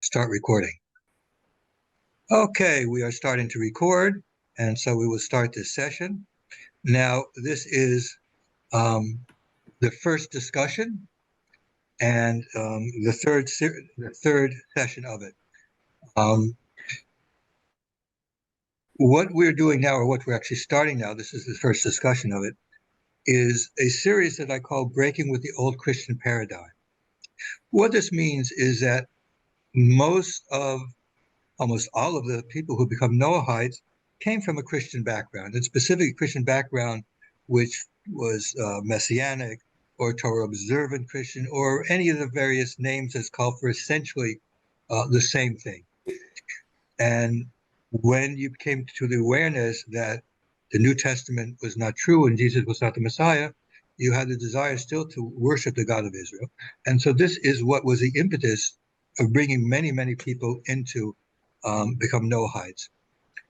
Start recording. Okay, we are starting to record, and so we will start this session. Now, this is the first discussion and the third session of it. What we're doing now, or what we're actually starting now, this is the first discussion of it, is a series that I call Breaking with the Old Christian Paradigm. What this means is that almost all of the people who become Noahides came from a Christian background, and specifically Christian background, which was Messianic or Torah observant Christian, or any of the various names that's called for essentially the same thing. And when you came to the awareness that the New Testament was not true and Jesus was not the Messiah, you had the desire still to worship the God of Israel. And so this is what was the impetus of bringing many, many people into become Noahides.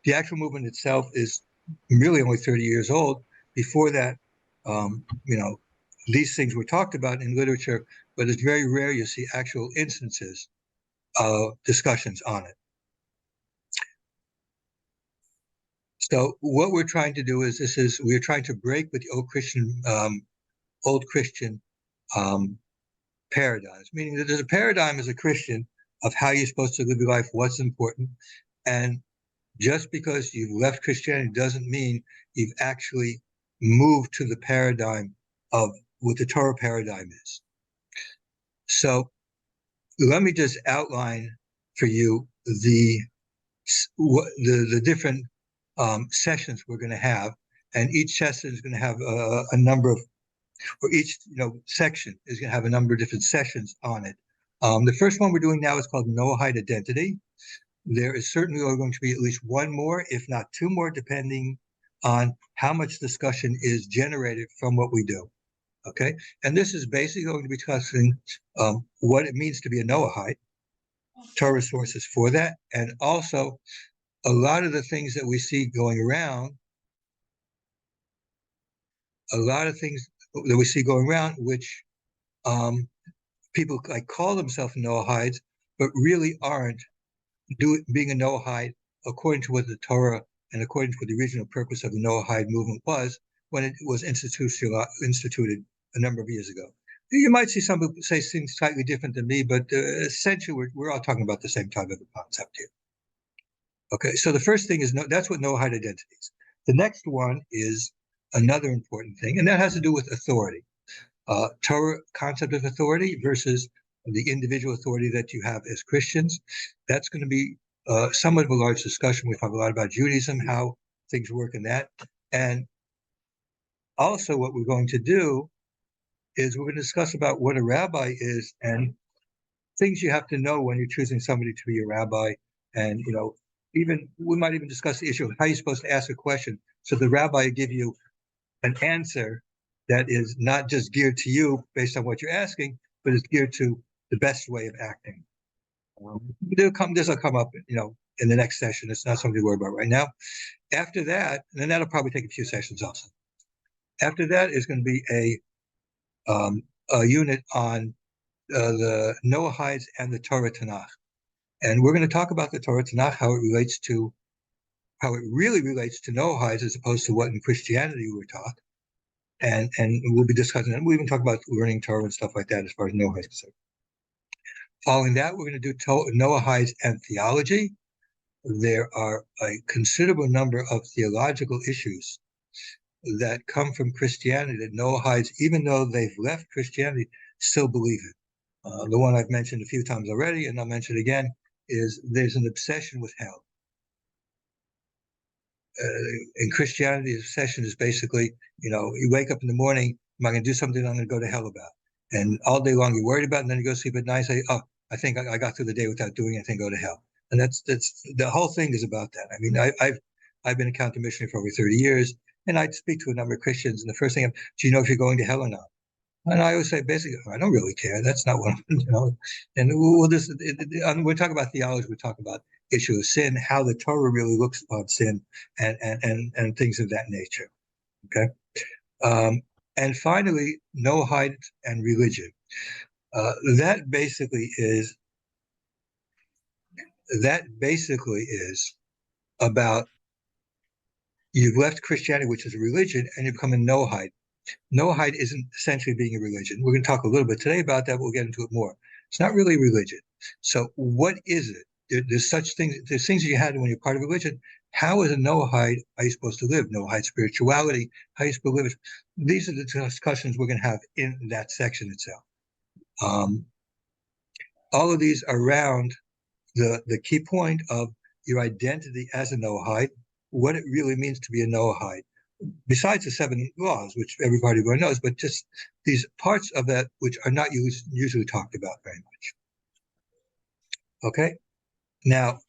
The actual movement itself is really only 30 years old. Before that, these things were talked about in literature, but it's very rare you see actual instances of discussions on it. So what we're trying to do is we're trying to break with the old Christian paradigms, meaning that there's a paradigm as a Christian of how you're supposed to live your life, what's important, and just because you've left Christianity doesn't mean you've actually moved to the paradigm of what the Torah paradigm is. So let me just outline for you the different sessions we're going to have, and each session is going to have a number of, or each section is going to have a number of different sessions on it. The first one we're doing now is called Noahide Identity. There is certainly going to be at least one more, if not two more, depending on how much discussion is generated from what we do. Okay, and this is basically going to be discussing what it means to be a Noahide, Torah sources for that, and also a lot of the things that we see going around, which people call themselves Noahides, but really aren't being a Noahide according to what the Torah and according to what the original purpose of the Noahide movement was when it was instituted a number of years ago. You might see some people say things slightly different than me, but essentially we're all talking about the same type of a concept here. Okay, so the first thing is that's what Noahide identity is. The next one is another important thing, and that has to do with authority. Torah concept of authority versus the individual authority that you have as Christians. That's going to be somewhat of a large discussion. We talk a lot about Judaism, how things work in that. And also what we're going to do is we're going to discuss about what a rabbi is and things you have to know when you're choosing somebody to be a rabbi. And, we might even discuss the issue of how you're supposed to ask a question. So the rabbi will give you an answer that is not just geared to you based on what you're asking, but it's geared to the best way of acting. This will come up, in the next session. It's not something to worry about right now. After that, and then that'll probably take a few sessions also. After that is going to be a unit on the Noahides and the Torah Tanakh. And we're going to talk about the Torah Tanakh, how it really relates to Noahides as opposed to what in Christianity we're taught. And we'll be discussing it. We'll even talk about learning Torah and stuff like that as far as Noahides is concerned. Following that, we're going to do Noahides and theology. There are a considerable number of theological issues that come from Christianity that Noahides, even though they've left Christianity, still believe in. The one I've mentioned a few times already, and I'll mention it again, is there's an obsession with hell. In Christianity, the obsession is basically, you wake up in the morning, am I going to do something I'm going to go to hell about? And all day long you're worried about it, and then you go to sleep at night and say, oh, I think I got through the day without doing anything, go to hell. And that's the whole thing is about that. I mean, I've been a counter missionary for over 30 years, and I'd speak to a number of Christians, and the first thing, do you know if you're going to hell or not? And I always say, basically, I don't really care. That's not what I'm, And we'll talk about theology. We'll talk about issue of sin, how the Torah really looks upon sin, and things of that nature. Okay. And finally, Noahide and religion. That basically is That basically is about you've left Christianity, which is a religion, and you become a Noahide. Noahide isn't essentially being a religion. We're going to talk a little bit today about that, but we'll get into it more. It's not really religion. So what is it? There's such things, there's things that you had when you're part of religion. How is a Noahide, are you supposed to live? Noahide spirituality, how are you supposed to live? These are the discussions we're going to have in that section itself. All of these around the key point of your identity as a Noahide, what it really means to be a Noahide, besides the 7 laws, which everybody knows, but just these parts of that which are not usually talked about very much. Okay? Now,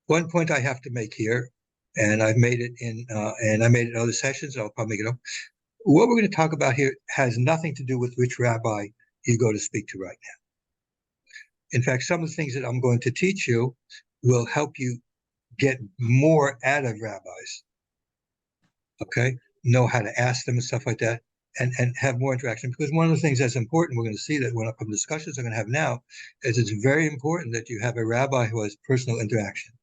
one point I have to make here, and I've made it and I made it in other sessions, I'll probably make it up. What we're going to talk about here has nothing to do with which rabbi you go to speak to right now. In fact, some of the things that I'm going to teach you will help you get more out of rabbis. Okay? Know how to ask them and stuff like that, and have more interaction. Because one of the things that's important, we're going to see that one of the discussions I'm going to have now, is it's very important that you have a rabbi who has personal interaction.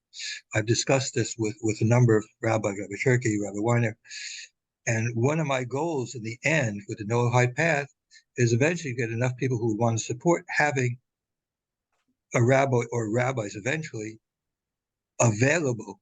I've discussed this with a number of rabbis, Rabbi Shurki, Rabbi Weiner, and one of my goals in the end with the Noahide path is eventually get enough people who want to support having a rabbi or rabbis eventually available,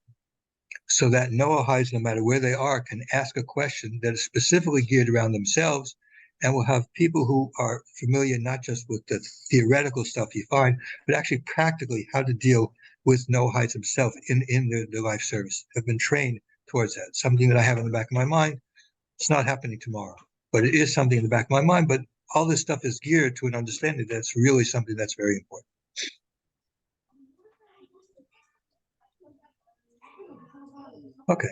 so that Noahides, no matter where they are, can ask a question that is specifically geared around themselves, and will have people who are familiar not just with the theoretical stuff you find, but actually practically how to deal with Noahides themselves in their life service, have been trained towards that. Something that I have in the back of my mind. It's not happening tomorrow, but it is something in the back of my mind. But all this stuff is geared to an understanding that's really something that's very important. Okay.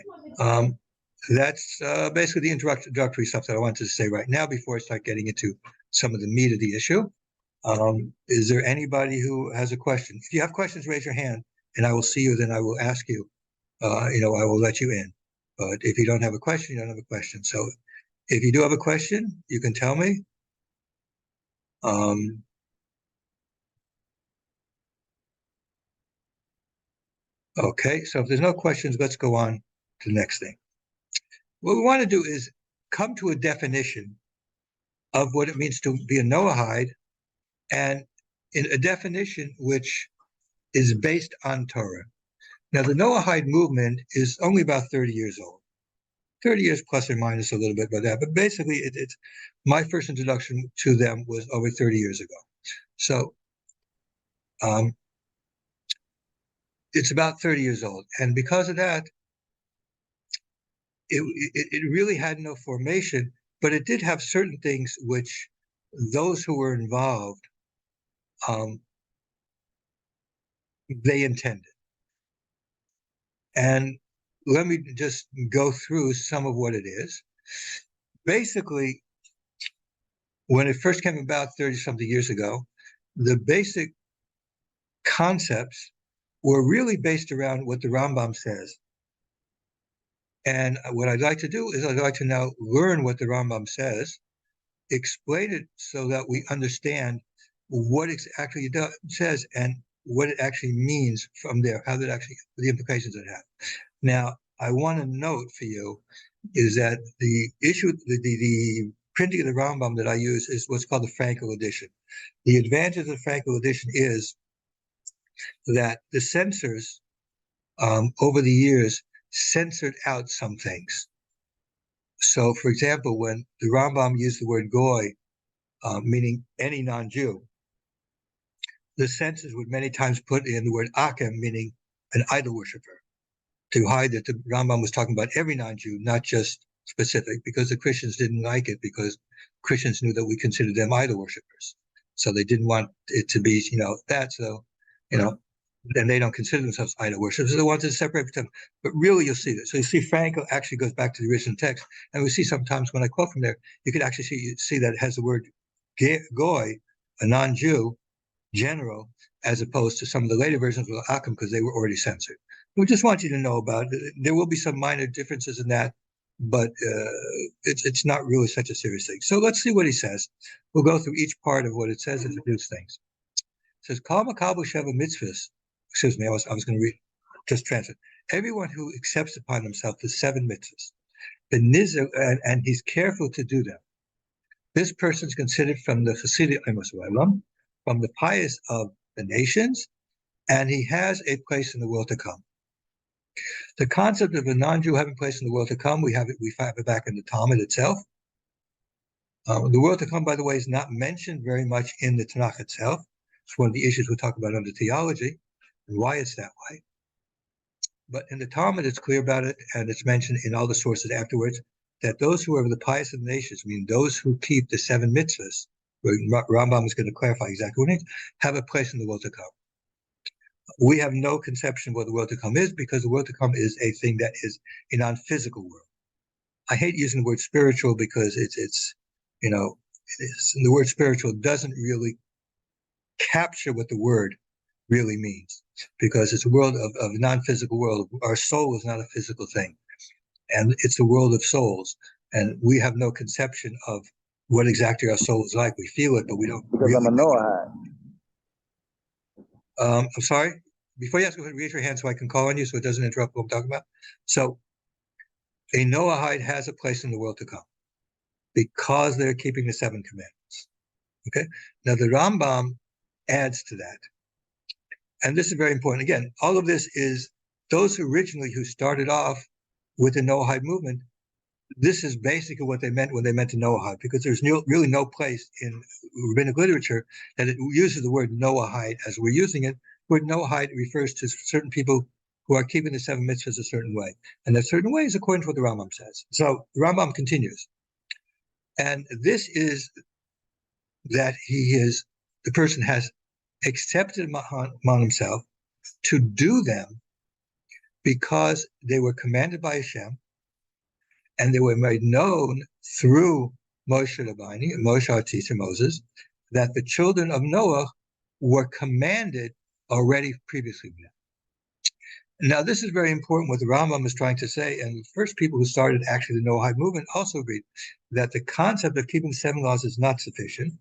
That's basically the introductory stuff that I wanted to say right now before I start getting into some of the meat of the issue. Is there anybody who has a question? If you have questions, raise your hand, and I will see you. Then I will ask you. I will let you in. But if you don't have a question, you don't have a question. So if you do have a question, you can tell me. Okay, so if there's no questions, let's go on to the next thing. What we want to do is come to a definition of what it means to be a Noahide, and in a definition which is based on Torah. Now, the Noahide movement is only about 30 years old. 30 years plus or minus a little bit by that, but basically it's my first introduction to them was over 30 years ago. So it's about 30 years old. And because of that, it really had no formation, but it did have certain things which those who were involved, they intended. And let me just go through some of what it is. Basically, when it first came about 30-something years ago, the basic concepts were really based around what the Rambam says. And what I'd like to do is I'd like to now learn what the Rambam says, explain it so that we understand what it actually says and what it actually means from there, how that actually, the implications it has. Now, I want to note for you is that the issue, the printing of the Rambam that I use is what's called the Frankel edition. The advantage of the Frankel edition is that the censors over the years censored out some things. So, for example, when the Rambam used the word goy, meaning any non-Jew, the censors would many times put in the word akem, meaning an idol worshiper, to hide that the Rambam was talking about every non-Jew, not just specific, because the Christians didn't like it, because Christians knew that we considered them idol worshippers. So they didn't want it to be, that. So, then they don't consider themselves idol worshippers. So they wanted to separate them. But really, you'll see this. So you see Frankel actually goes back to the original text. And we see sometimes when I quote from there, you can actually see that it has the word goy, a non-Jew, general, as opposed to some of the later versions of Akim, because they were already censored. We just want you to know about it. There will be some minor differences in that, but it's not really such a serious thing. So let's see what he says. We'll go through each part of what it says and introduce things. It says, Kal Makabel Sheva Mitzvahs, excuse me, I was going to read, just translate. Everyone who accepts upon himself the 7 mitzvahs, and he's careful to do them. This person is considered from the Hasidic from the pious of the nations, and he has a place in the world to come. The concept of a non-Jew having a place in the world to come, we have it back in the Talmud itself. The world to come, by the way, is not mentioned very much in the Tanakh itself. It's one of the issues we'll talk about under theology and why it's that way. But in the Talmud, it's clear about it, and it's mentioned in all the sources afterwards, that those who are the pious of the nations, meaning those who keep the 7 mitzvahs, Rambam is going to clarify exactly what it means, have a place in the world to come. We have no conception of what the world to come is, because the world to come is a thing that is a non-physical world. I hate using the word spiritual because the word spiritual doesn't really capture what the word really means, because it's a world of a non-physical world. Our soul is not a physical thing, and it's the world of souls, and we have no conception of what exactly our soul is like. We feel it, but we don't. Because really I'm a Noahide. I'm sorry. Before you ask, raise your hand so I can call on you, so it doesn't interrupt what I'm talking about. So, a Noahide has a place in the world to come because they're keeping the 7 commandments. Okay. Now the Rambam adds to that, and this is very important. Again, all of this is those who started off with the Noahide movement. This is basically what they meant when they meant to Noahide, because there's really no place in rabbinic literature that it uses the word Noahide as we're using it. The word Noahide refers to certain people who are keeping the 7 mitzvahs a certain way, and that certain way is according to what the Rambam says. So the Rambam continues, and this is that the person has accepted upon himself to do them because they were commanded by Hashem, and they were made known through Moshe Rabbi, Moshe our teacher, Moses, that the children of Noah were commanded already previously. Now, this is very important what the Rambam is trying to say, and the first people who started actually the Noahide movement also agreed that the concept of keeping 7 laws is not sufficient.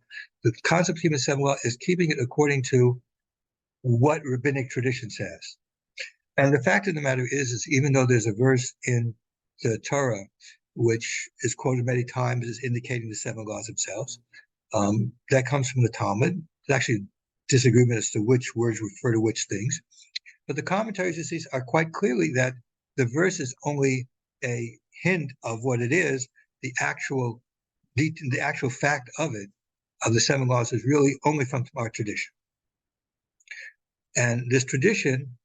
The concept of keeping 7 laws is keeping it according to what rabbinic tradition says. And the fact of the matter is even though there's a verse in the Torah which is quoted many times as indicating the 7 laws themselves, that comes from the Talmud. There's actually disagreement as to which words refer to which things. But the commentaries, you see, are quite clearly that the verse is only a hint of what it is. The actual fact of the 7 laws, is really only from our tradition. And this tradition,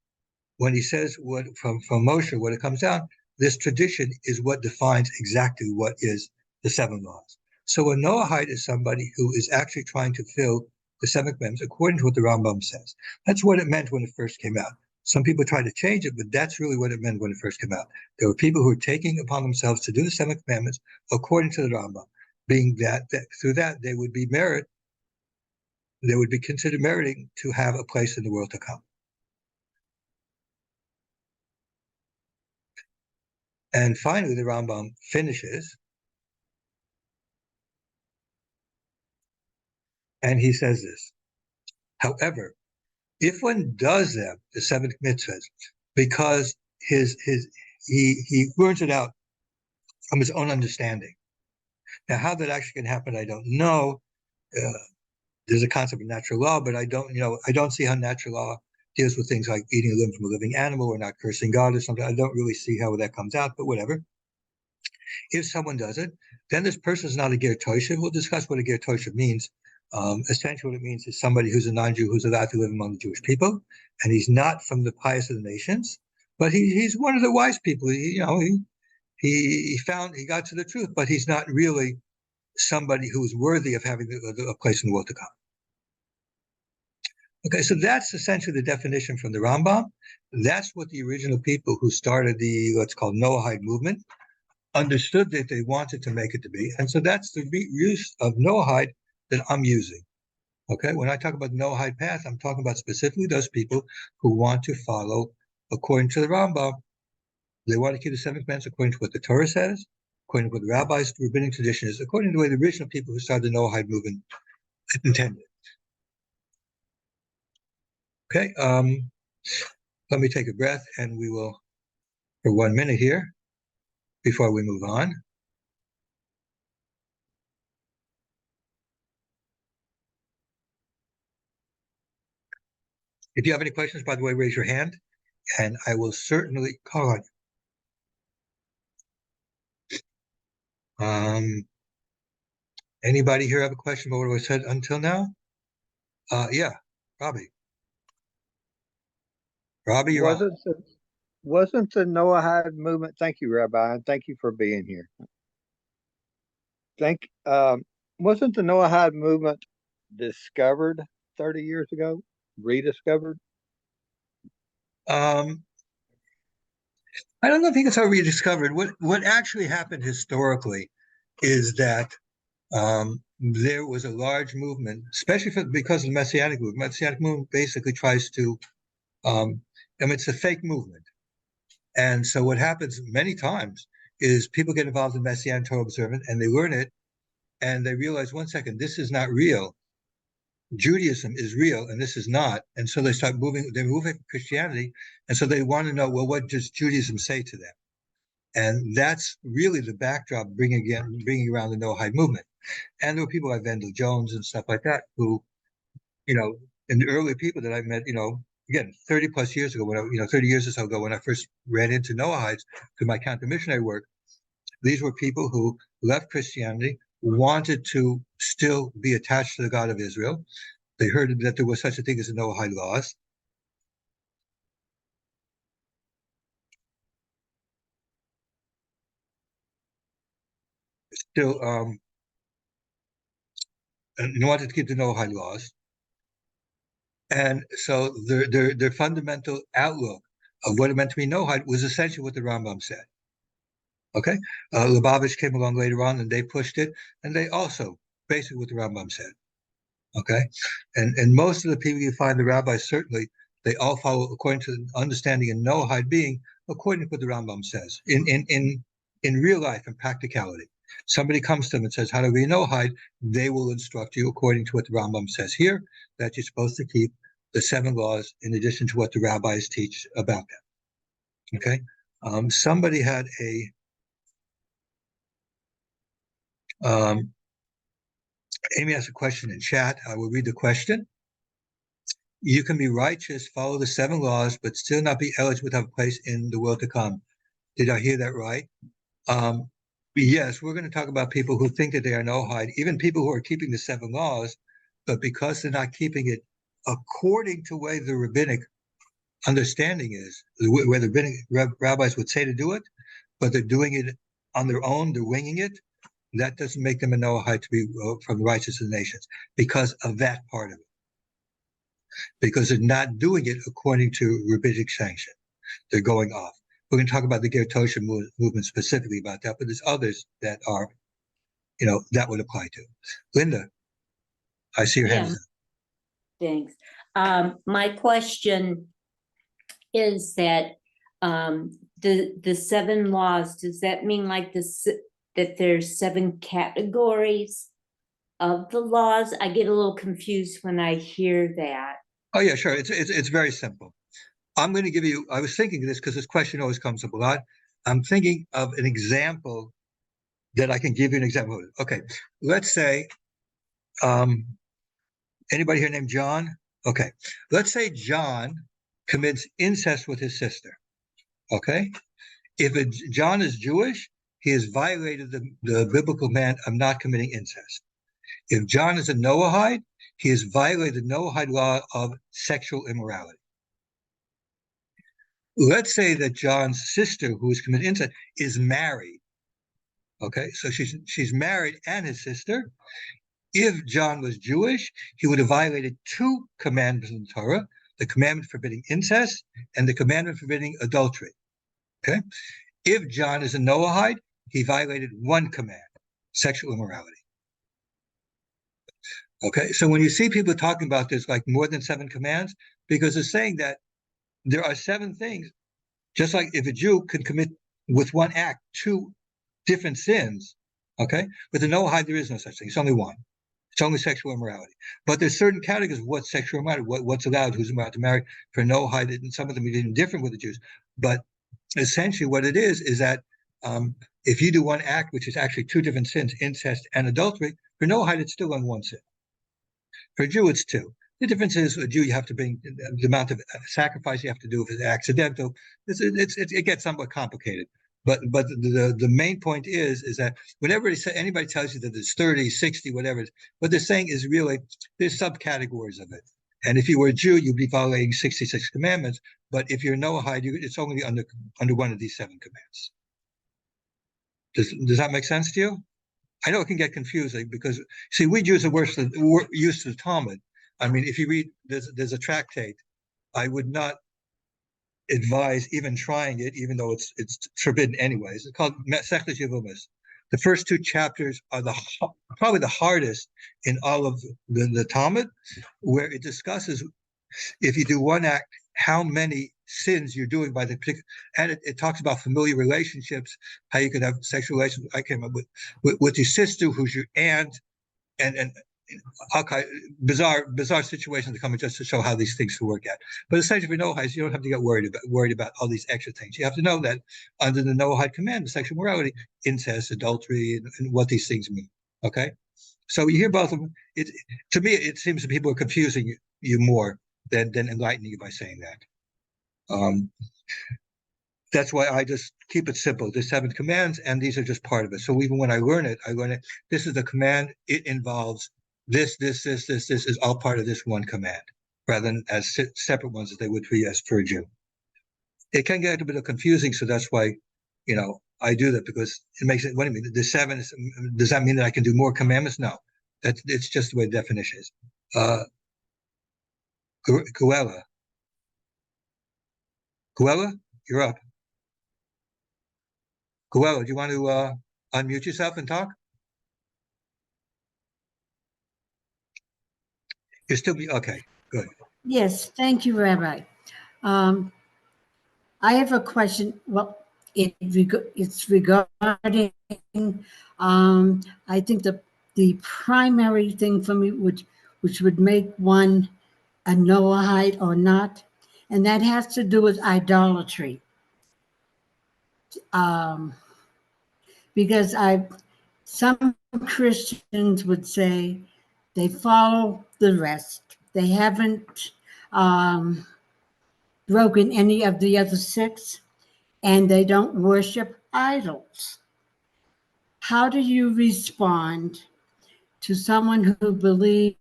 when he says what from Moshe, when it comes down, this tradition is what defines exactly what is the 7 laws. So a Noahide is somebody who is actually trying to fill the 7 commandments according to what the Rambam says. That's what it meant when it first came out. Some people try to change it, but that's really what it meant when it first came out. There were people who were taking upon themselves to do the 7 commandments according to the Rambam, being that through that they would be considered meriting to have a place in the world to come. And finally, the Rambam finishes, and he says this: however, if one does them, the 7 mitzvahs, because he learns it out from his own understanding. Now, how that actually can happen, I don't know. There's a concept of natural law, but I don't see how natural law deals with things like eating a limb from a living animal or not cursing God or something. I don't really see how that comes out, but whatever. If someone does it, then this person is not a ger toshev. We'll discuss what a ger toshev means. Essentially, what it means is somebody who's a non-Jew who's allowed to live among the Jewish people, and he's not from the pious of the nations, but he's one of the wise people. He got to the truth, but he's not really somebody who's worthy of having a place in the world to come. Okay, so that's essentially the definition from the Rambam. That's what the original people who started the what's called Noahide movement understood that they wanted to make it to be. And so that's the use of Noahide that I'm using. Okay, when I talk about the Noahide path, I'm talking about specifically those people who want to follow according to the Rambam. They want to keep the 7 commandments according to what the Torah says, according to what the rabbis, the rabbinic tradition is, according to the way the original people who started the Noahide movement intended. Okay, Let me take a breath, and we will, for 1 minute here, before we move on. If you have any questions, by the way, raise your hand, and I will certainly call on you. Anybody here have a question about what I said until now? Yeah, Robbie. Robbie, you're on. Wasn't the Noahide movement? Thank you, Rabbi, and thank you for being here. Wasn't the Noahide movement discovered 30 years ago? Rediscovered? I don't know if it's how rediscovered. What actually happened historically is that there was a large movement, especially because of the Messianic movement. Messianic movement basically tries to, it's a fake movement. And so what happens many times is people get involved in Messianic Torah observance and they learn it and they realize, 1 second, this is not real. Judaism is real and this is not. And so they're moving from Christianity. And so they want to know, well, what does Judaism say to them? And that's really the backdrop bringing around the Noahide movement. And there were people like Vendel Jones and stuff like that who, and the early people that I met, again, 30 plus years ago, 30 years or so ago, when I first ran into Noahides through my counter-missionary work, these were people who left Christianity, wanted to still be attached to the God of Israel. They heard that there was such a thing as the Noahide laws. Still wanted to keep the Noahide laws. And so their fundamental outlook of what it meant to be Noahide was essentially what the Rambam said. Okay, Lubavitch came along later on, and they pushed it, and they also basically what the Rambam said. Okay, and most of the people you find, the rabbis certainly, they all follow according to the understanding and Noahide being according to what the Rambam says in real life and practicality. Somebody comes to them and says, "How do we Noahide?" They will instruct you according to what the Rambam says here, that you're supposed to keep the 7 laws in addition to what the rabbis teach about them. Okay, somebody had a Amy asked a question in chat. I will read the question. You can be righteous, follow the 7 laws, but still not be eligible to have a place in the world to come. Did I hear that right? Yes, we're going to talk about people who think that they are Noahide, even people who are keeping the 7 laws, but because they're not keeping it according to the way the rabbinic understanding is, where the rabbinic rabbis would say to do it, but they're doing it on their own, they're winging it. That doesn't make them a Noahide to be from the righteous of the nations because of that part of it. Because they're not doing it according to rabbinic sanction. They're going off. We're going to talk about the Gertosha movement specifically about that, but there's others that are, that would apply to. Linda, I see your hand. Thanks. My question is that the 7 laws, does that mean like that there's 7 categories of the laws? I get a little confused when I hear that. Oh yeah, sure. It's very simple. I'm going to give you, I was thinking of this because this question always comes up a lot. I'm thinking of an example that I can give you an example of. Okay, let's say, anybody here named John? Okay, let's say John commits incest with his sister. Okay, if John is Jewish, he has violated the biblical command of not committing incest. If John is a Noahide, he has violated the Noahide law of sexual immorality. Let's say that John's sister, who has committed incest, is married. Okay, so she's married and his sister. If John was Jewish, he would have violated 2 commandments in the Torah: the commandment forbidding incest and the commandment forbidding adultery. Okay, if John is a Noahide, he violated 1 command: sexual immorality. Okay, so when you see people talking about this like more than 7 commands, because they're saying that there are 7 things, just like if a Jew can commit with 1 act 2 different sins, okay? With the Noahide, there is no such thing. It's only 1. It's only sexual immorality. But there's certain categories of what's sexual immorality, what's allowed, who's allowed to marry. For Noahide, and some of them are even different with the Jews. But essentially what it is that if you do one act, which is actually two different sins, incest and adultery, for Noahide, it's still on one sin. For a Jew, it's two. The difference is, a Jew, you have to bring the amount of sacrifice you have to do if it's accidental. It gets somewhat complicated. But the main point is that whenever anybody tells you that there's 30, 60, whatever, what they're saying is really there's subcategories of it. And if you were a Jew, you'd be violating 66 commandments. But if you're a Noahide, it's only under one of these 7 commands. Does that make sense to you? I know it can get confusing because, see, we Jews are used to the Talmud. I mean, if you read, there's a tractate. I would not advise even trying it, even though it's forbidden anyways. It's called Masechet Yevumis. The first 2 chapters are probably the hardest in all of the Talmud, where it discusses if you do one act, how many sins you're doing by the particular, and it talks about familiar relationships, how you could have sexual relations. I came up with your sister, who's your aunt, and okay, bizarre situations to come in just to show how these things can work out. But essentially, for Noahides, you don't have to get worried about all these extra things. You have to know that under the Noahide command, the sexual morality, incest, adultery, and what these things mean. Okay, so you hear both of them. To me, it seems that people are confusing you more than enlightening you by saying that. That's why I just keep it simple. There's 7 commands, and these are just part of it. So even when I learn it, this is the command. It involves this is all part of this one command, rather than as separate ones as they would be as for a Jew. It can get a bit confusing, so that's why, I do that, because it makes it. What do you mean? The 7 does that mean that I can do more commandments? No, it's just the way the definition is. Guella, you're up. Guella, do you want to unmute yourself and talk? You're still okay. Good. Yes, thank you, Rabbi. I have a question. Well, it's regarding. I think the primary thing for me, which would make one a Noahide or not, and that has to do with idolatry. Because some Christians would say they follow the rest. They haven't broken any of the other 6, and they don't worship idols. How do you respond to someone who believes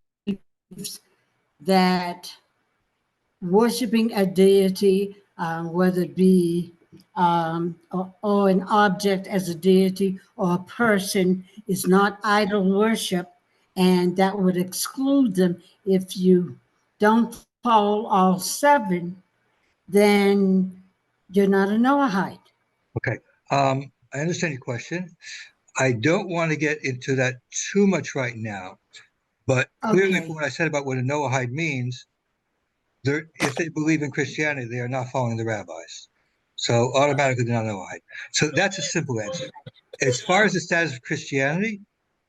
that worshiping a deity, whether it be or an object as a deity or a person, is not idol worship, and that would exclude them? If you don't follow all 7, then you're not a Noahide. Okay. I understand your question. I don't want to get into that too much right now, but clearly Okay. from what I said about what a Noahide means, if they believe in Christianity, they are not following the rabbis. So automatically they're not Noahide. So that's a simple answer. As far as the status of Christianity,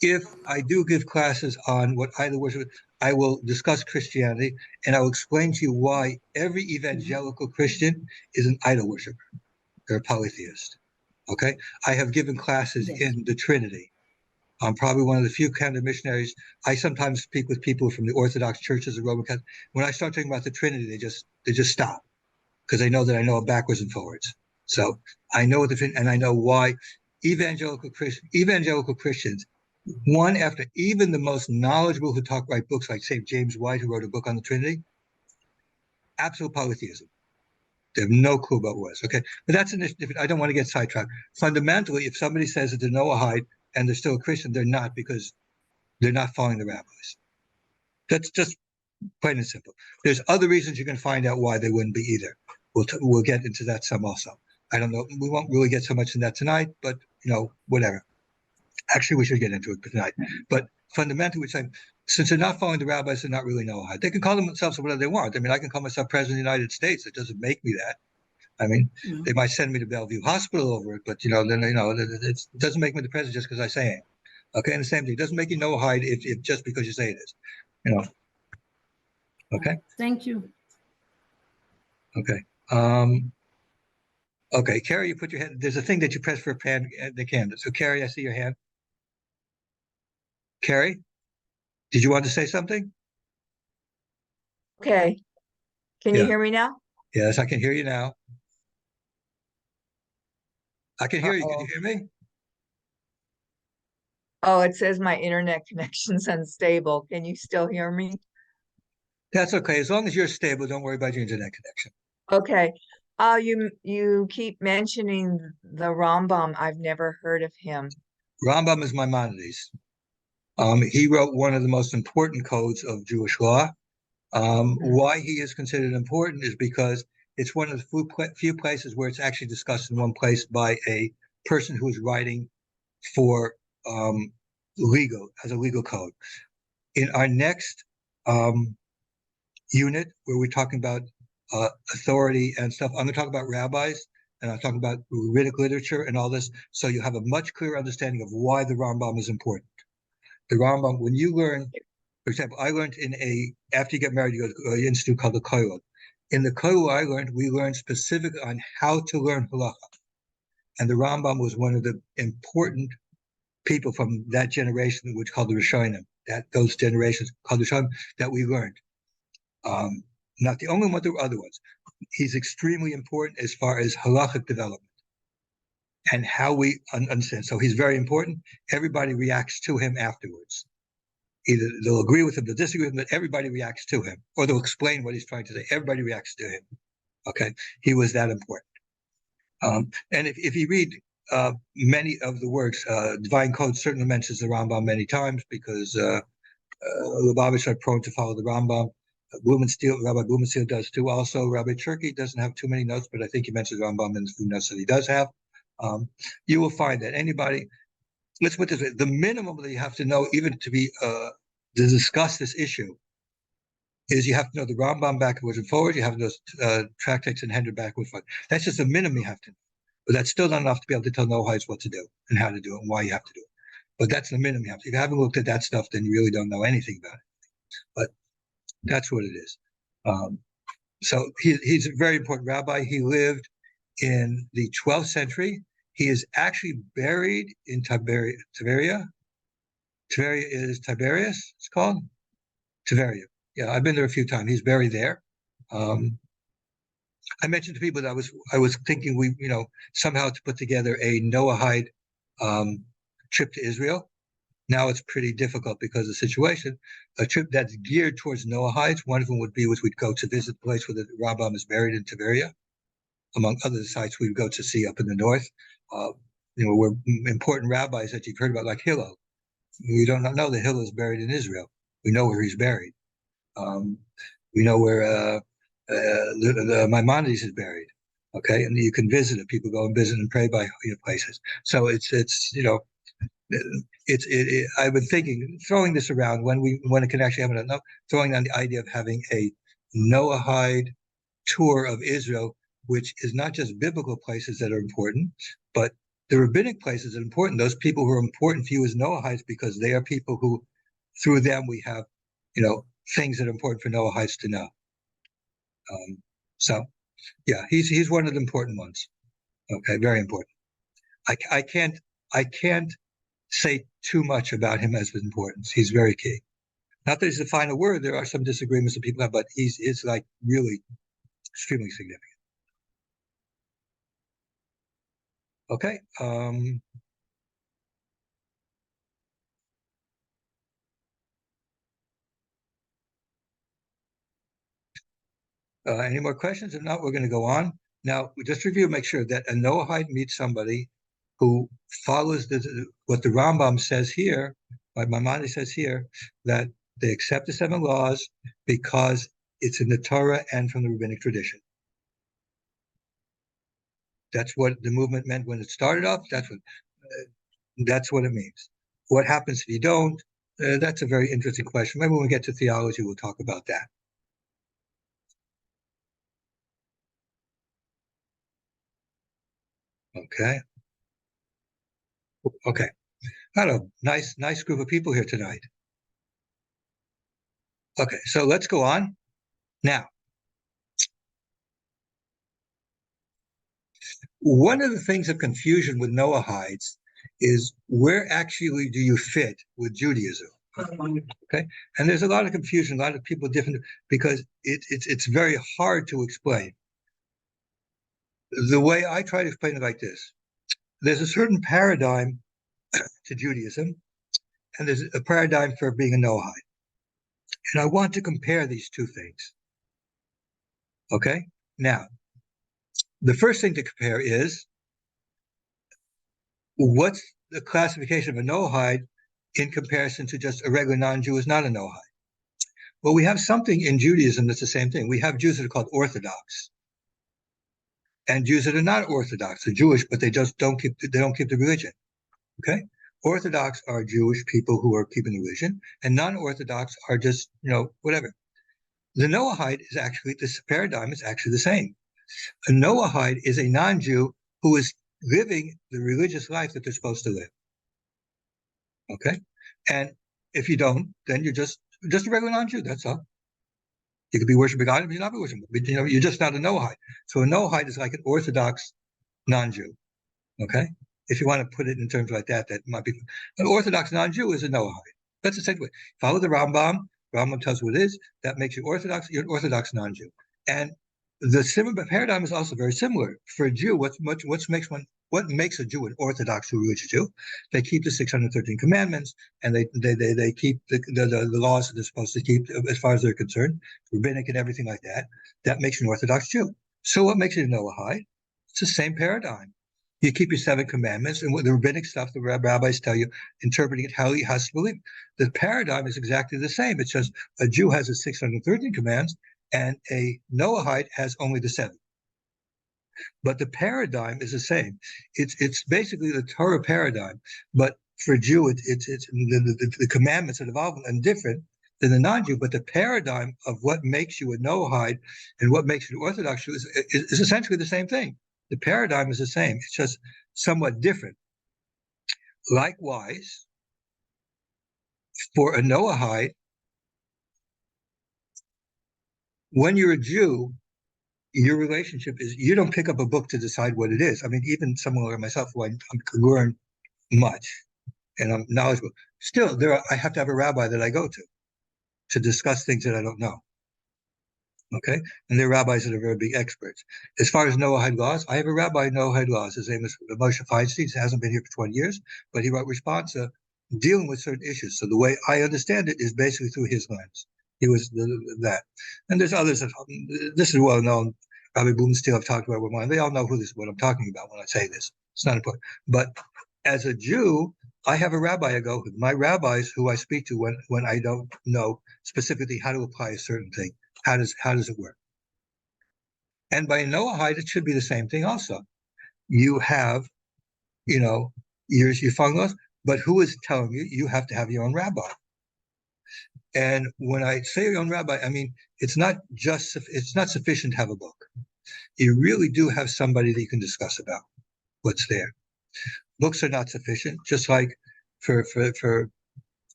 if I do give classes on what idol worship, I will discuss Christianity, and I will explain to you why every evangelical Christian is an idol worshiper. They're a polytheist. Okay? I have given classes in the Trinity. I'm probably one of the few kind of missionaries. I sometimes speak with people from the Orthodox churches, the Roman Catholic. When I start talking about the Trinity, they just stop, because they know that I know it backwards and forwards. So I know the Trinity, and I know why evangelical Christians, one after even the most knowledgeable who write books like St. James White, who wrote a book on the Trinity, absolute polytheism. They have no clue about what it is. Okay, but that's an issue. I don't want to get sidetracked. Fundamentally, if somebody says that they're Noahide and they're still a Christian, they're not, because they're not following the rabbis. That's just plain and simple. There's other reasons you can find out why they wouldn't be either. We'll get into that some also. I don't know. We won't really get so much in that tonight, but whatever. Actually, we should get into it tonight. But fundamentally, we're saying, since they're not following the rabbis, they're not really Noahide. They can call themselves whatever they want. I mean, I can call myself President of the United States. It doesn't make me that. I mean, they might send me to Bellevue Hospital over it, but then it doesn't make me the president just because I say it. Okay, and the same thing. It doesn't make you Noahide if just because you say it is. You know. Okay. Thank you. Okay. Okay, Carrie, you put your hand. There's a thing that you press for the candle. So, Carrie, I see your hand. Carrie, did you want to say something? Okay. Can you Yeah. hear me now? Yes, I can hear you now. I can hear you. Can you Uh-oh. hear me? Oh, it says my internet connection's unstable. Can you still hear me? That's okay. As long as you're stable, don't worry about your internet connection. Okay. You keep mentioning the Rambam. I've never heard of him. Rambam is Maimonides. He wrote one of the most important codes of Jewish law. Why he is considered important is because it's one of the few places where it's actually discussed in one place by a person who is writing for as a legal code. In our next unit, where we're talking about authority and stuff, I'm going to talk about rabbis and I'm talking about rabbinic literature and all this, so you have a much clearer understanding of why the Rambam is important. The Rambam, when you learn, for example, I learned after you get married, you go to an institute called the Kollel. In the Kollel we learned specifically on how to learn halacha. And the Rambam was one of the important people from that generation, which called the Rishonim, those generations called the Rishonim, that we learned. Not the only one, there were other ones. He's extremely important as far as halachic development and how we understand. So he's very important. Everybody reacts to him afterwards. Either they'll agree with him, they'll disagree with him, but everybody reacts to him, or they'll explain what he's trying to say. Everybody reacts to him. Okay, he was that important. And if you read many of the works, Divine Code certainly mentions the Rambam many times because Lubavitch are prone to follow the Rambam. Rabbi Blumenstiel does too. Also, Rabbi Cherky doesn't have too many notes, but I think he mentions Rambam in the few notes that he does have. You will find that anybody, let's put this way, the minimum that you have to know, even to discuss this issue, is you have to know the Rambam backwards and forwards. You have those tractates and Hendra backwards and forwards. That's just the minimum you have to know. But that's still not enough to be able to tell Noahides what to do and how to do it and why you have to do it. But that's the minimum you have to. If you haven't looked at that stuff, then you really don't know anything about it. But that's what it is. So he's a very important rabbi. He lived in the 12th century. He is actually buried in Tiberia. Tiberia is Tiberias, it's called? Tiberia. Yeah, I've been there a few times. He's buried there. I mentioned to people that I was thinking somehow to put together a Noahide trip to Israel. Now it's pretty difficult because of the situation. A trip that's geared towards Noahides. One of them we'd go to visit the place where the Rambam is buried in Tiberia. Among other sites we'd go to see up in the north. Where important rabbis that you've heard about, like Hillel. We don't know that Hillel is buried in Israel. We know where he's buried. We know where the Maimonides is buried. Okay, and you can visit it. People go and visit and pray by places. So I've been thinking, throwing this around when it can actually happen. Throwing down the idea of having a Noahide tour of Israel, which is not just biblical places that are important, but the rabbinic places that are important. Those people who are important for you as Noahides, because they are people who, through them, we have, things that are important for Noahides to know. So, yeah, he's one of the important ones. Okay, very important. I can't say too much about him as his importance. He's very key. Not that he's the final word. There are some disagreements that people have, but it's like really extremely significant. Okay. Any more questions? If not, we're going to go on. Now, just review, make sure that a Noahide meets somebody who follows what the Rambam says here, what Maimonides says here, that they accept the 7 laws because it's in the Torah and from the rabbinic tradition. That's what the movement meant when it started up. That's what it means. What happens if you don't? That's a very interesting question. Maybe when we get to theology, we'll talk about that. Okay. Got a nice group of people here tonight. Okay, so let's go on. Now, one of the things of confusion with Noahides is where actually do you fit with Judaism? Okay, and there's a lot of confusion, a lot of people different, because it's very hard to explain. The way I try to explain it like this: there's a certain paradigm to Judaism, and there's a paradigm for being a Noahide. And I want to compare these two things. Okay? Now, the first thing to compare is what's the classification of a Noahide in comparison to just a regular non-Jew is not a Noahide. Well, we have something in Judaism that's the same thing. We have Jews that are called Orthodox, and Jews that are not Orthodox. They're Jewish, but they just don't keep the religion. Okay? Orthodox are Jewish people who are keeping the religion, and non-Orthodox are just, whatever. The Noahide is actually, this paradigm is actually the same. A Noahide is a non-Jew who is living the religious life that they're supposed to live. Okay? And if you don't, then you're just a regular non-Jew, that's all. You could be worshiping God, but you're not worshiping. But, you're just not a Noahide. So a Noahide is like an Orthodox non-Jew. Okay? If you want to put it in terms like that, that might be an Orthodox non-Jew is a Noahide. That's the same way. Follow the Rambam. Rambam tells you what it is. That makes you Orthodox. You're an Orthodox non-Jew. And the similar paradigm is also very similar. For a Jew, what makes a Jew an Orthodox religious Jew? They keep the 613 commandments, and they keep the laws that they're supposed to keep as far as they're concerned, rabbinic and everything like that. That makes you an Orthodox Jew. So what makes you a Noahide? It's the same paradigm. You keep your 7 commandments, and with the rabbinic stuff, the rabbis tell you, interpreting it how he has to believe. The paradigm is exactly the same. It's just a Jew has the 613 commands, and a Noahide has only the 7. But the paradigm is the same. It's basically the Torah paradigm, but for a Jew, it's the commandments that evolve and different than the non-Jew. But the paradigm of what makes you a Noahide and what makes you an Orthodox Jew is essentially the same thing. The paradigm is the same. It's just somewhat different. Likewise, for a Noahide, when you're a Jew, your relationship is, you don't pick up a book to decide what it is. I mean, even someone like myself, who I learn much and I'm knowledgeable, still I have to have a rabbi that I go to discuss things that I don't know. Okay? And they're rabbis that are very big experts. As far as Noahide laws, I have a rabbi in Noahide laws. His name is Moshe. He hasn't been here for 20 years, but he wrote responsa dealing with certain issues. So the way I understand it is basically through his lens. He was that. And there's others that, this is well known. Rabbi Bloomstein, I've talked about with mine. They all know what I'm talking about when I say this. It's not important. But as a Jew, I have a rabbi I go with. My rabbis who I speak to when I don't know specifically how to apply a certain thing. How does it work? And by Noahide, it should be the same thing also. You have, you're following us, but who is telling you you have to have your own rabbi? And when I say your own rabbi, I mean, it's not sufficient to have a book. You really do have somebody that you can discuss about what's there. Books are not sufficient, just like for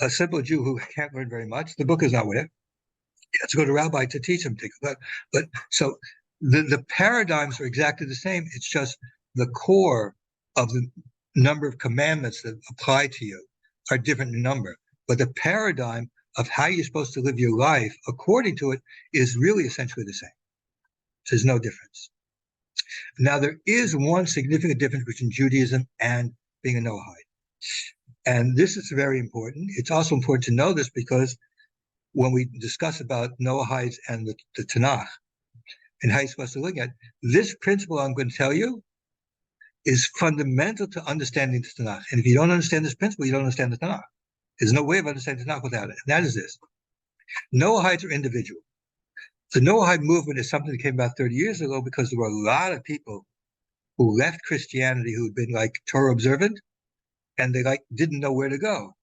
a simple Jew who can't learn very much, the book is not with it. You have to go to a rabbi to teach him. But so the paradigms are exactly the same. It's just the core of the number of commandments that apply to you are different in number. But the paradigm of how you're supposed to live your life according to it is really essentially the same. There's no difference. Now, there is one significant difference between Judaism and being a Noahide. And this is very important. It's also important to know this because when we discuss about Noahides and the Tanakh and how you're supposed to look at this principle I'm going to tell you is fundamental to understanding the Tanakh. And if you don't understand this principle, you don't understand the Tanakh. There's no way of understanding the Tanakh without it. And that is this. Noahides are individual. The Noahide movement is something that came about 30 years ago because there were a lot of people who left Christianity who had been like Torah observant, and they didn't know where to go.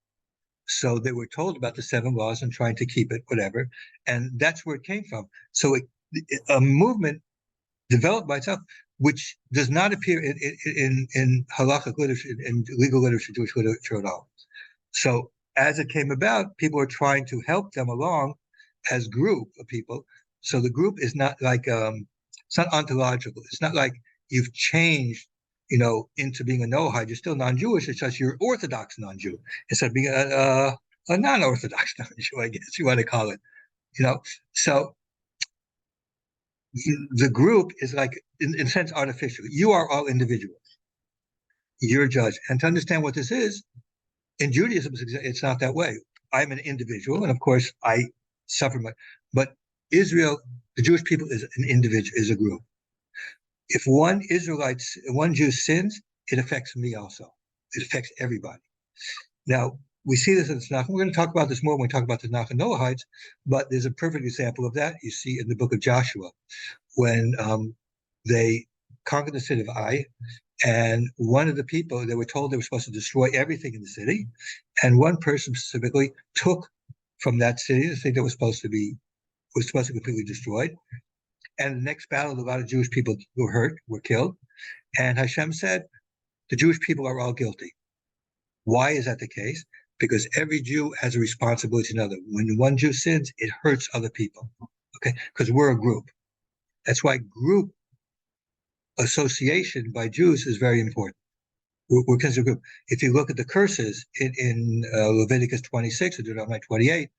So they were told about the 7 laws and trying to keep it, whatever. And that's where it came from. So a movement developed by itself. which does not appear in halakhic literature, in legal literature, Jewish literature at all. So as it came about, people were trying to help them along as group of people. So the group is not like it's not ontological. It's not like you've changed, into being a Noahide. You're still non-Jewish. It's just you're Orthodox non-Jew instead of being a non-Orthodox non-Jew, I guess you want to call it. So the group is like, in a sense, artificial. You are all individuals. You're judged. And to understand what this is, in Judaism, it's not that way. I'm an individual, and of course, I suffer but Israel, the Jewish people, is an individual, is a group. If one Jew sins, it affects me also. It affects everybody. Now, we see this in the Tanakh. We're going to talk about this more when we talk about the Tanakh and Noahides, but there's a perfect example of that you see in the book of Joshua, when they conquered the city of Ai, and one of the people, they were told they were supposed to destroy everything in the city, and one person specifically took from that city the thing that was supposed to be completely destroyed. And the next battle, a lot of Jewish people were hurt, were killed, and Hashem said, the Jewish people are all guilty. Why is that the case? Because every Jew has a responsibility to another. When one Jew sins, it hurts other people, okay? Because we're a group. That's why group association by Jews is very important. We're considered a group. If you look at the curses in Leviticus 26 or Deuteronomy 28,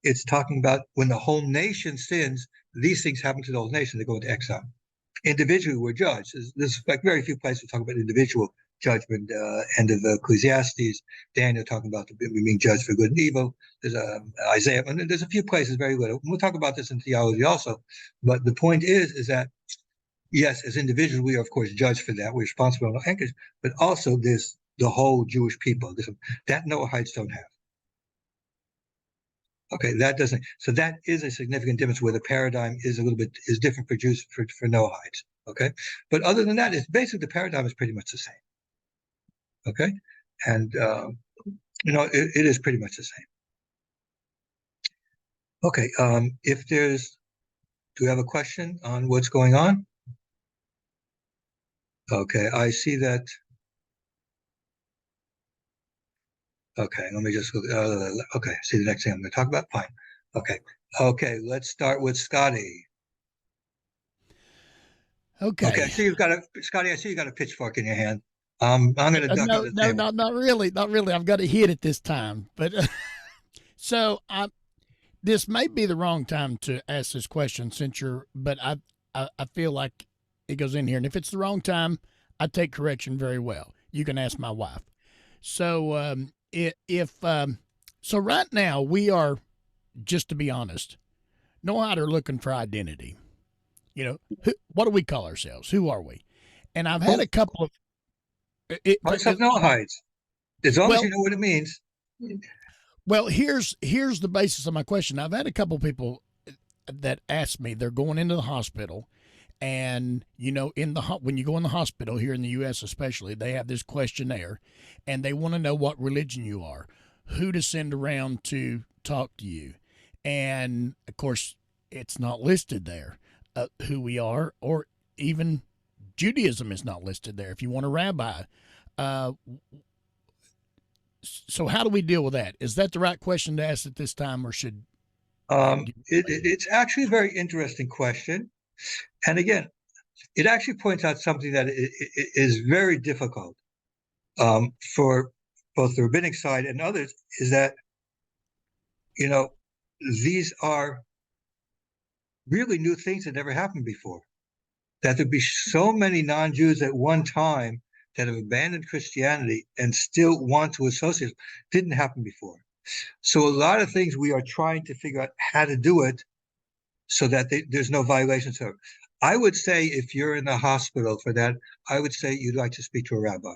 it's talking about when the whole nation sins, these things happen to the whole nation, they go into exile. Individually, we're judged. There's like very few places talk about individual judgment. End of Ecclesiastes, Daniel talking about being judged for good and evil. There's Isaiah, and there's a few places, very little. We'll talk about this in theology also. But the point is that, yes, as individuals, we are, of course, judged for that. We're responsible on our anchors, but also there's the whole Jewish people. That Noahides don't have. Okay, that doesn't. So that is a significant difference where the paradigm is different for Jews for Noahides. Okay, but other than that, it's basically the paradigm is pretty much the same. Okay, and it is pretty much the same. Okay, do you have a question on what's going on? Okay, I see that. Okay, let me just look. Okay, see the next thing I'm going to talk about? Fine. Okay, let's start with Scotty. Okay. Okay, I see you've got Scotty, I see you got a pitchfork in your hand. I'm going to duck under the table. Not really. I've got to hit it this time. But so this may be the wrong time to ask this question but I feel like it goes in here. And if it's the wrong time, I take correction very well. You can ask my wife. So so right now we are, just to be honest, Noahide are looking for identity. What do we call ourselves? Who are we? And I've had a couple of Noahides. As long as you know what it means. Well, here's the basis of my question. I've had a couple of people that ask me, they're going into the hospital, and when you go in the hospital here in the U.S. especially, they have this questionnaire, and they want to know what religion you are, who to send around to talk to you, and of course it's not listed there who we are, or even Judaism is not listed there. If you want a rabbi, so how do we deal with that? Is that the right question to ask at this time, or should? It's actually a very interesting question. And again, it actually points out something that is very difficult for both the rabbinic side and others, is that, these are really new things that never happened before. That there'd be so many non-Jews at one time that have abandoned Christianity and still want to associate didn't happen before. So a lot of things we are trying to figure out how to do it so that there's no violation. So I would say if you're in the hospital for that, I would say you'd like to speak to a rabbi.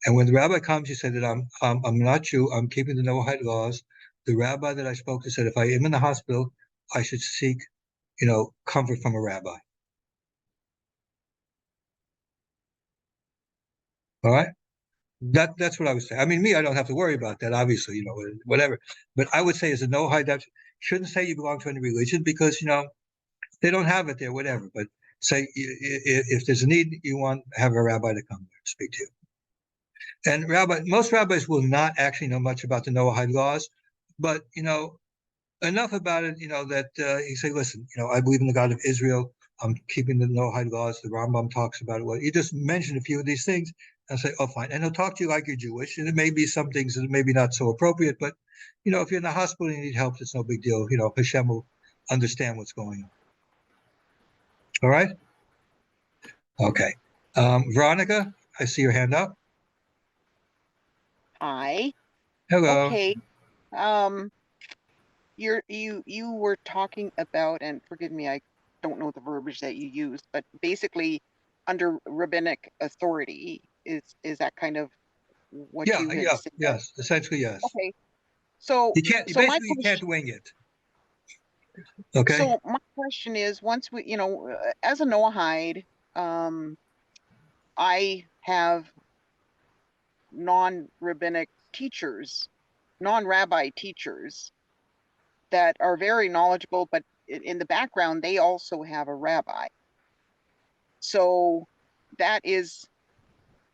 And when the rabbi comes, you say that I'm not Jew, I'm keeping the Noahide laws. The rabbi that I spoke to said if I am in the hospital, I should seek, comfort from a rabbi. All right? That's what I would say. I mean, me, I don't have to worry about that, obviously, whatever. But I would say as a Noahide, that shouldn't say you belong to any religion because, they don't have it there, whatever. But say if there's a need, you want have a rabbi to come there to speak to you. And most rabbis will not actually know much about the Noahide laws, but enough about it, that you say, listen, I believe in the God of Israel. I'm keeping the Noahide laws. The Rambam talks about it. Well, you just mention a few of these things and say, oh, fine. And he'll talk to you like you're Jewish. And it may be some things that maybe not so appropriate, but, if you're in the hospital and you need help, it's no big deal. Hashem will understand what's going on. All right? Okay. Veronica, I see your hand up. Hi. Hello. Okay. You were talking about, and forgive me, I don't know the verbiage that you used, but basically under rabbinic authority is that kind of what Yeah, you had yeah, said? yes, essentially, yes. Okay. So You can't, my basically, you can't question, wing it. Okay. so my question is, once we, as a Noahide, I have non-rabbinic teachers, non-rabbi teachers that are very knowledgeable, but in the background, they also have a rabbi. So that is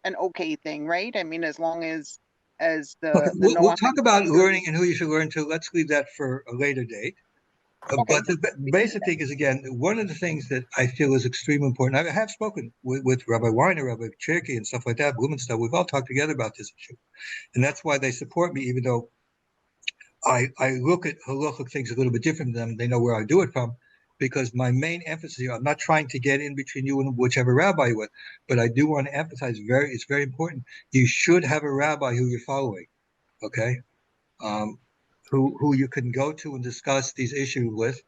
an okay thing, right? I mean, as long as Okay, the we'll Noahide talk about leaders. learning and who you should learn to. Let's leave that for a later date. Okay, But the basic thing is, again, one of the things that I feel is extremely important. I have spoken with Rabbi Weiner, Rabbi Cherokee, and stuff like that, Blumenthal. We've all talked together about this issue. And that's why they support me, even though I look at halachic things a little bit different than them. They know where I do it from, because my main emphasis here, I'm not trying to get in between you and whichever rabbi you're with, but I do want to emphasize it's very important. You should have a rabbi who you're following, okay? Who you can go to and discuss these issues with,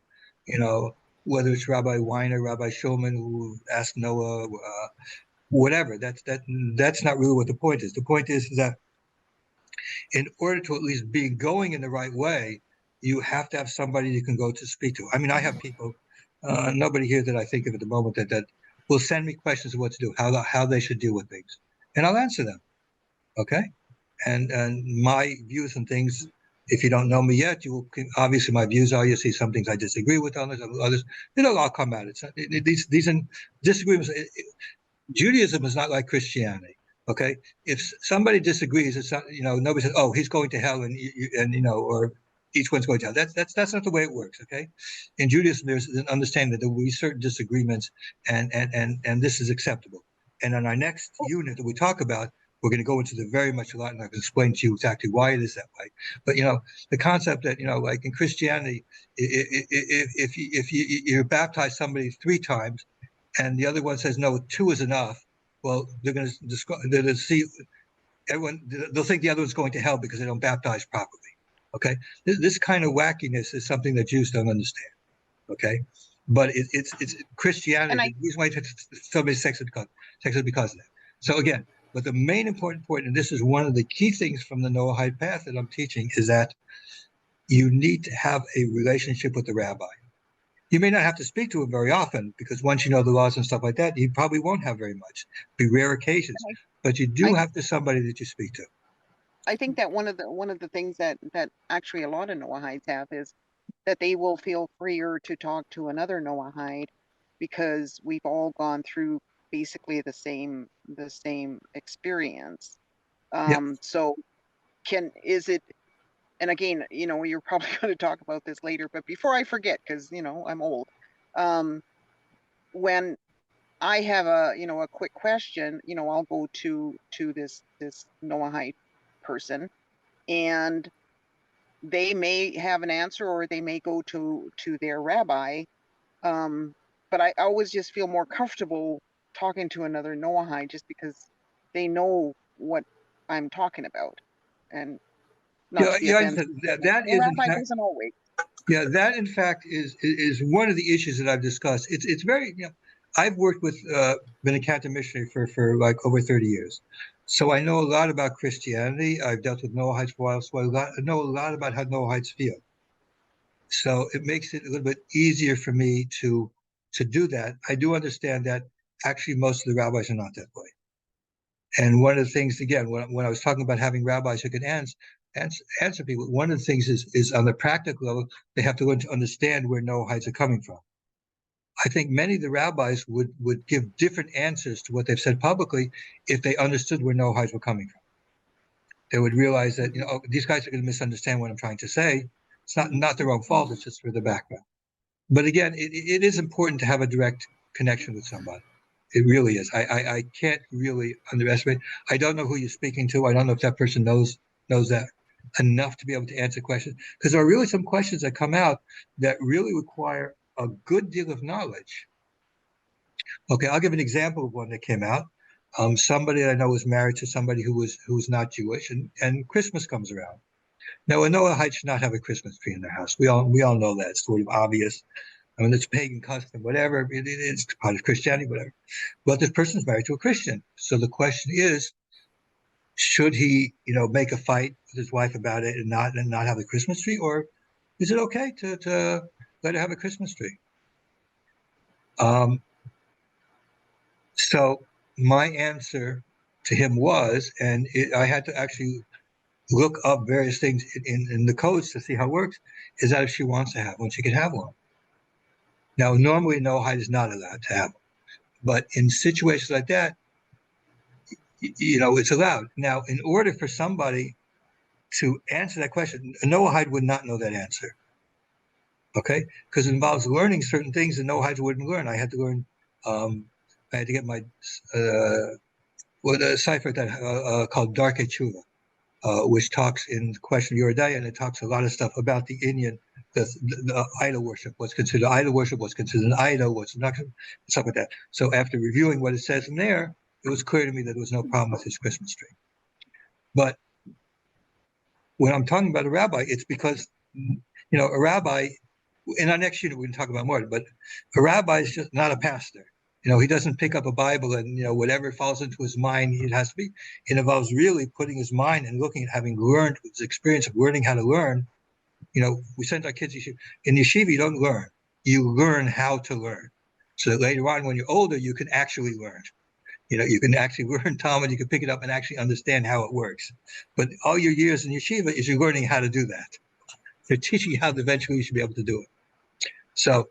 whether it's Rabbi Weiner, Rabbi Shulman, who asked Noah, whatever. That's not really what the point is. The point is that in order to at least be going in the right way, you have to have somebody you can go to speak to. I mean, I have people, nobody here that I think of at the moment that will send me questions of what to do, how they should deal with things, and I'll answer them. Okay, and my views and things. If you don't know me yet, obviously my views are. You see some things I disagree with, others. I'll come at it. These disagreements. Judaism is not like Christianity. Okay, if somebody disagrees, it's not, nobody says, "Oh, he's going to hell," or each one's going to hell. That's not the way it works. Okay, in Judaism, there's an understanding that there will be certain disagreements, and this is acceptable. And on our next unit that we talk about, we're going to go into the very much a lot, and I can explain to you exactly why it is that way. But the concept that like in Christianity, if you baptize somebody 3 times, and the other one says no, 2 is enough. Well, they're going to see everyone. They'll think the other one's going to hell because they don't baptize properly. Okay, this kind of wackiness is something that Jews don't understand. Okay, but it's Christianity. And The reason why somebody takes it because of that. So again, but the main important point, and this is one of the key things from the Noahide path that I'm teaching, is that you need to have a relationship with the rabbi. You may not have to speak to him very often, because once you know the laws and stuff like that, you probably won't have very much. Be rare occasions, but you do have to somebody that you speak to. I think that one of the things that actually a lot of Noahides have is that they will feel freer to talk to another Noahide because we've all gone through basically the same experience. So is it, and again, you're probably going to talk about this later, but before I forget, because I'm old, when I have a quick question, I'll go to this Noahide person, and they may have an answer, or they may go to their rabbi. But I always just feel more comfortable talking to another Noahide, just because they know what I'm talking about, and not to be offensive. That The is in rabbi fact, doesn't always. yeah, that in fact is one of the issues that I've discussed. It's very, I've worked with, been a Catholic missionary for like over 30 years. So I know a lot about Christianity. I've dealt with Noahides for a while, so I know a lot about how Noahides feel. So it makes it a little bit easier for me to do that. I do understand that actually most of the rabbis are not that way. And one of the things, again, when I was talking about having rabbis who can answer people, one of the things is on the practical level, they have to learn to understand where Noahides are coming from. I think many of the rabbis would give different answers to what they've said publicly if they understood where Noahides were coming from. They would realize that, you know, oh, these guys are going to misunderstand what I'm trying to say. It's not their own fault. It's just for the background. But again, it is important to have a direct connection with somebody. It really is. I can't really underestimate. I don't know who you're speaking to. I don't know if that person knows that enough to be able to answer questions. Because there are really some questions that come out that really require a good deal of knowledge. Okay, I'll give an example of one that came out. Somebody that I know was married to somebody who was not Jewish, and Christmas comes around. Now, a Noahide should not have a Christmas tree in their house. We all know that. It's sort of obvious. I mean, it's pagan custom, whatever. It's part of Christianity, whatever. But this person's married to a Christian. So the question is, should he, you know, make a fight with his wife about it and not have a Christmas tree? Or is it okay to let her have a Christmas tree? So my answer to him was, and I had to actually look up various things in the codes to see how it works, is that if she wants to have one, she can have one. Now, normally Noahide is not allowed to have one, but in situations like that, you know, it's allowed. Now, in order for somebody to answer that question, a Noahide would not know that answer, okay? Because it involves learning certain things that Noahides wouldn't learn. I had to learn, I had to get my, a cipher that called Dark Tshuva, which talks in the question of your day, and it talks a lot of stuff about the Indian, the idol worship, what's considered idol worship, what's considered an idol, what's not, stuff like that. So after reviewing what it says in there, it was clear to me that there was no problem with his Christmas tree. But when I'm talking about a rabbi, it's because, you know, a rabbi, in our next unit, we can talk about more, but a rabbi is just not a pastor. You know, he doesn't pick up a Bible and, you know, whatever falls into his mind, it has to be. It involves really putting his mind and looking at having learned his experience of learning how to learn. You know, we send our kids to yeshiva. In yeshiva, you don't learn. You learn how to learn. So that later on, when you're older, you can actually learn. You know, you can actually learn Talmud, you can pick it up and actually understand how it works. But all your years in yeshiva is you're learning how to do that. They're teaching you how eventually you should be able to do it. So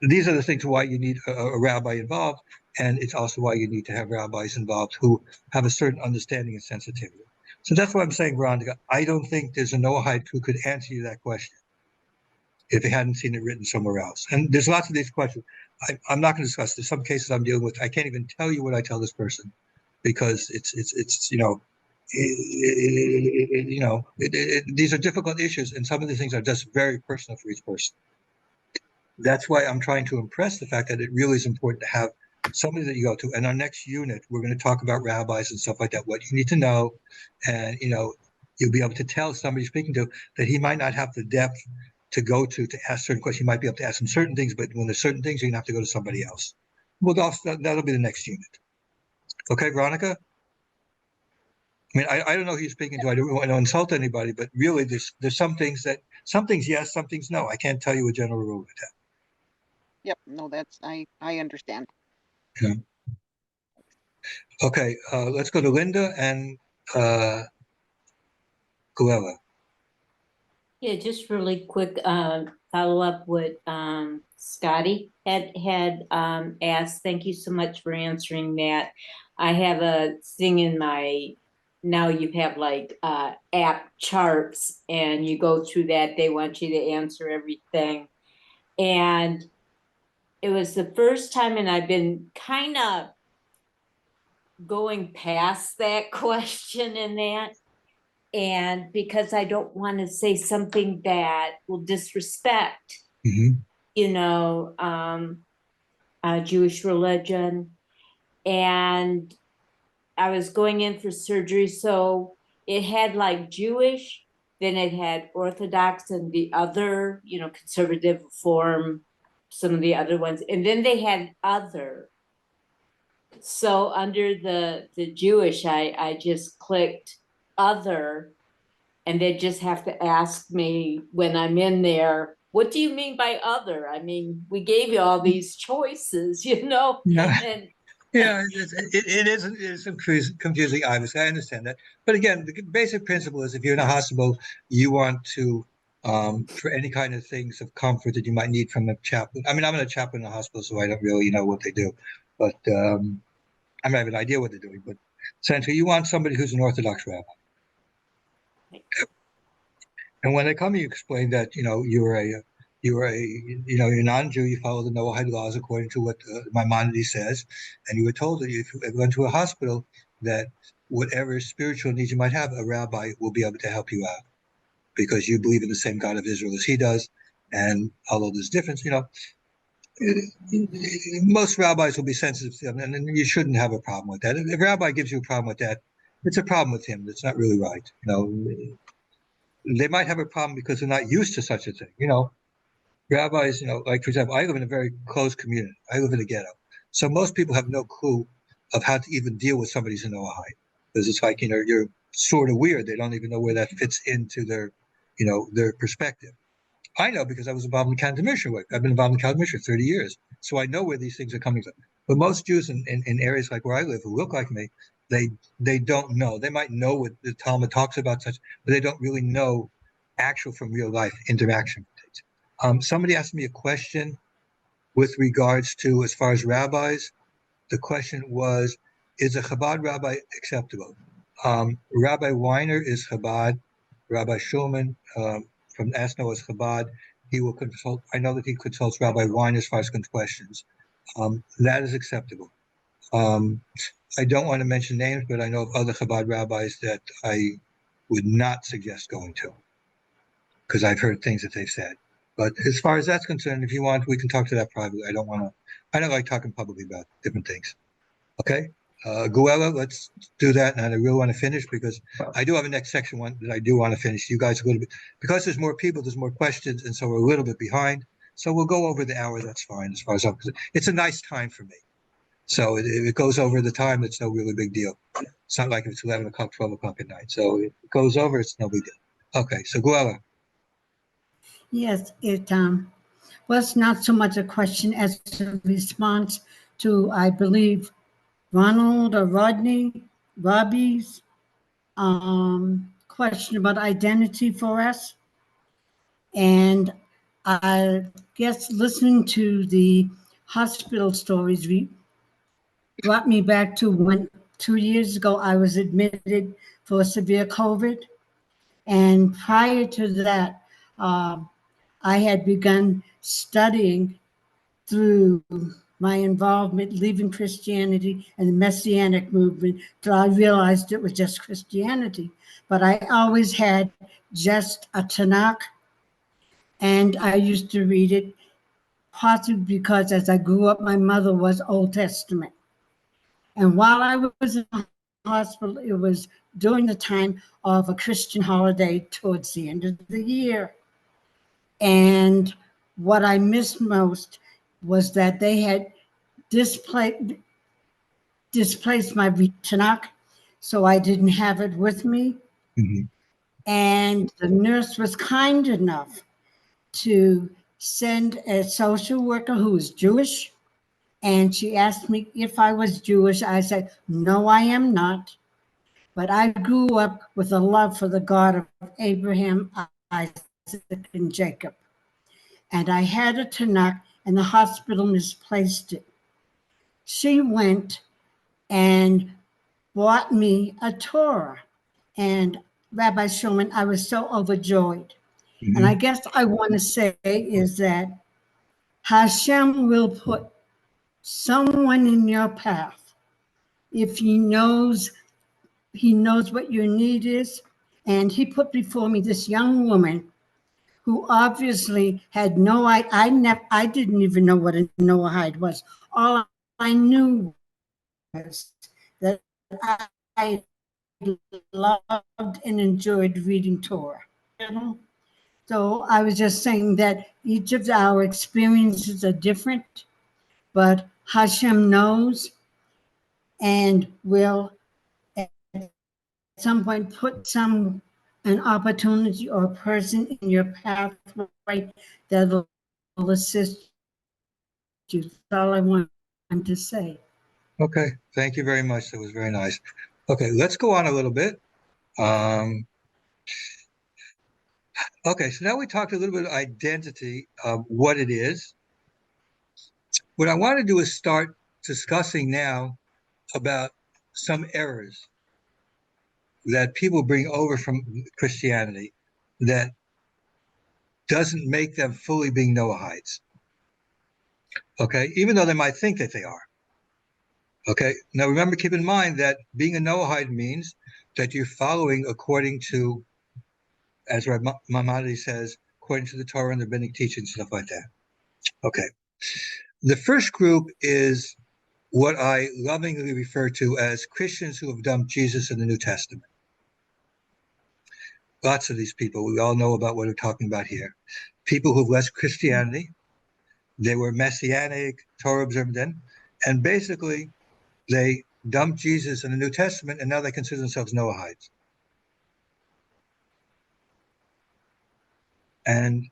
these are the things why you need a rabbi involved, and it's also why you need to have rabbis involved who have a certain understanding and sensitivity. So that's what I'm saying, Veronica. I don't think there's a Noahide who could answer you that question if they hadn't seen it written somewhere else. And there's lots of these questions. I'm not going to discuss. There's some cases I'm dealing with. I can't even tell you what I tell this person because it's you know, these are difficult issues, and some of these things are just very personal for each person. That's why I'm trying to impress the fact that it really is important to have somebody that you go to. And our next unit, we're going to talk about rabbis and stuff like that, what you need to know. And, you know, you'll be able to tell somebody speaking to that he might not have the depth to go to ask certain questions. You might be able to ask him certain things, but when there's certain things, you're going to have to go to somebody else. Well, that'll be the next unit. Okay, Veronica? I mean, I don't know who you're speaking to. I don't want to insult anybody, but really there's some things yes, some things no. I can't tell you a general rule with that. Yep, no, that's, I understand. Yeah. Okay, let's go to Linda and Gluella. Yeah, just really quick, follow up what, Scotty had asked. Thank you so much for answering that. I have a thing in my, now you have like, app charts and you go through that. They want you to answer everything. And it was the first time, and I've been kind of going past that question in that. And because I don't want to say something that will disrespect, you know, Jewish religion. And I was going in for surgery, so it had like Jewish, then it had Orthodox and the other, you know, conservative form, some of the other ones, and then they had other. So under the Jewish, I just clicked other, and they just have to ask me when I'm in there, what do you mean by other? I mean, we gave you all these choices, you know? Yeah. And Yeah, it is confusing, obviously. I understand that. But again, the basic principle is if you're in a hospital, you want to for any kind of things of comfort that you might need from a chaplain. I mean, I'm in a chaplain in the hospital, so I don't really know what they do, but I mean, I have an idea what they're doing. But essentially, you want somebody who's an Orthodox rabbi. And when they come, you explain that you're non-Jew. You follow the Noahide laws according to what Maimonides says, and you were told that if you went to a hospital, that whatever spiritual needs you might have, a rabbi will be able to help you out because you believe in the same God of Israel as he does. And although there's difference, most rabbis will be sensitive to them, and you shouldn't have a problem with that. If a rabbi gives you a problem with that, it's a problem with him. That's not really right. They might have a problem because they're not used to such a thing. Rabbis, like for example, I live in a very closed community. I live in a ghetto. So most people have no clue of how to even deal with somebody who's a Noahide. Because it's like, you're sort of weird. They don't even know where that fits into their perspective. I know because I was involved in Catholic mission work. I've been involved in Catholic mission for 30 years. So I know where these things are coming from. But most Jews in areas like where I live who look like me, they don't know. They might know what the Talmud talks about, but they don't really know actual from real life interaction. Somebody asked me a question with regards to, as far as rabbis, the question was, is a Chabad rabbi acceptable? Rabbi Weiner is Chabad. Rabbi Shulman from Asno is Chabad. He will consult. I know that he consults Rabbi Weiner as far as questions. That is acceptable. I don't want to mention names, but I know of other Chabad rabbis that I would not suggest going to because I've heard things that they've said. But as far as that's concerned, if you want, we can talk to that privately. I don't like talking publicly about different things. Okay? Guella, let's do that. And I really want to finish because I do have a next section one that I do want to finish. You guys a little bit, because there's more people, there's more questions, and so we're a little bit behind. So we'll go over the hour. That's fine as far as I'm concerned. It's a nice time for me. So if it goes over the time, it's no really big deal. It's not like if it's 11 o'clock, 12 o'clock at night. So if it goes over, it's no big deal. Okay, so Guella. Yes, it was not so much a question as a response to, I believe, Ronald or Robbie's question about identity for us. And I guess listening to the hospital stories brought me back to when 2 years ago I was admitted for severe COVID. And prior to that, I had begun studying through my involvement, leaving Christianity and the Messianic movement, till I realized it was just Christianity. But I always had just a Tanakh, and I used to read it, possibly because as I grew up, my mother was Old Testament. And while I was in the hospital, it was during the time of a Christian holiday towards the end of the year. And what I missed most was that they had displaced my Tanakh, so I didn't have it with me. Mm-hmm. And the nurse was kind enough to send a social worker who was Jewish, and she asked me if I was Jewish. I said, no, I am not. But I grew up with a love for the God of Abraham, Isaac, and Jacob. And I had a Tanakh, and the hospital misplaced it. She went and bought me a Torah. And Rabbi Shulman, I was so overjoyed. Mm-hmm. And I guess I want to say is that Hashem will put someone in your path if he knows what your need is. And he put before me this young woman who obviously had I didn't even know what a Noahide was. All I knew was that I loved and enjoyed reading Torah. So I was just saying that each of our experiences are different, but Hashem knows and will at some point put an opportunity or a person in your pathway that will assist you. That's all I want to say. Okay, thank you very much. That was very nice. Okay, let's go on a little bit. Okay, so now we talked a little bit of identity, what it is. What I want to do is start discussing now about some errors that people bring over from Christianity that doesn't make them fully being Noahides. Okay, even though they might think that they are. Okay, now remember, keep in mind that being a Noahide means that you're following according to, as Maimonides says, according to the Torah and the rabbinic teachings, stuff like that. Okay, the first group is what I lovingly refer to as Christians who have dumped Jesus in the New Testament. Lots of these people, we all know about what we're talking about here. People who've left Christianity, they were Messianic, Torah observant then, and basically they dumped Jesus in the New Testament, and now they consider themselves Noahides. And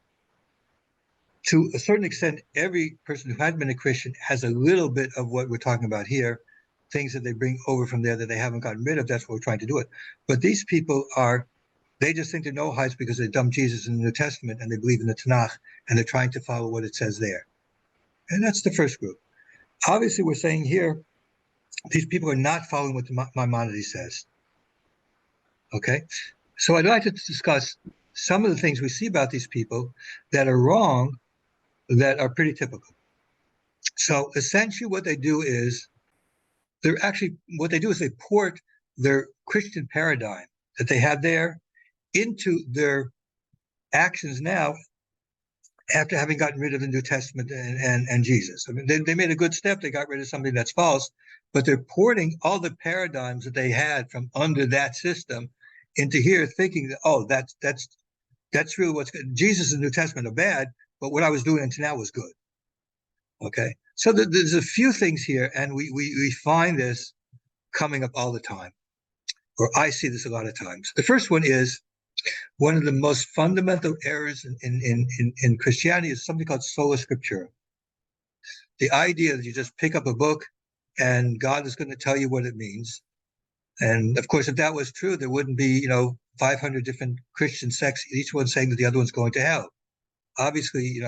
to a certain extent, every person who had been a Christian has a little bit of what we're talking about here, things that they bring over from there that they haven't gotten rid of. That's what we're trying to do it. But these people they just think they're Noahides because they dumped Jesus in the New Testament and they believe in the Tanakh and they're trying to follow what it says there. And that's the first group. Obviously, we're saying here, these people are not following what the Maimonides says. Okay? So I'd like to discuss some of the things we see about these people that are wrong, that are pretty typical. So essentially what they do is they port their Christian paradigm that they had there into their actions now after having gotten rid of the New Testament and Jesus. I mean, they made a good step. They got rid of something that's false, but they're porting all the paradigms that they had from under that system into here, thinking that, oh, that's really what's good. Jesus and the New Testament are bad, but what I was doing until now was good. Okay, so there's a few things here, and we find this coming up all the time, or I see this a lot of times. The first one is one of the most fundamental errors in Christianity is something called sola scriptura. The idea that you just pick up a book and God is going to tell you what it means. And of course, if that was true, there wouldn't be, 500 different Christian sects, each one saying that the other one's going to hell. Obviously,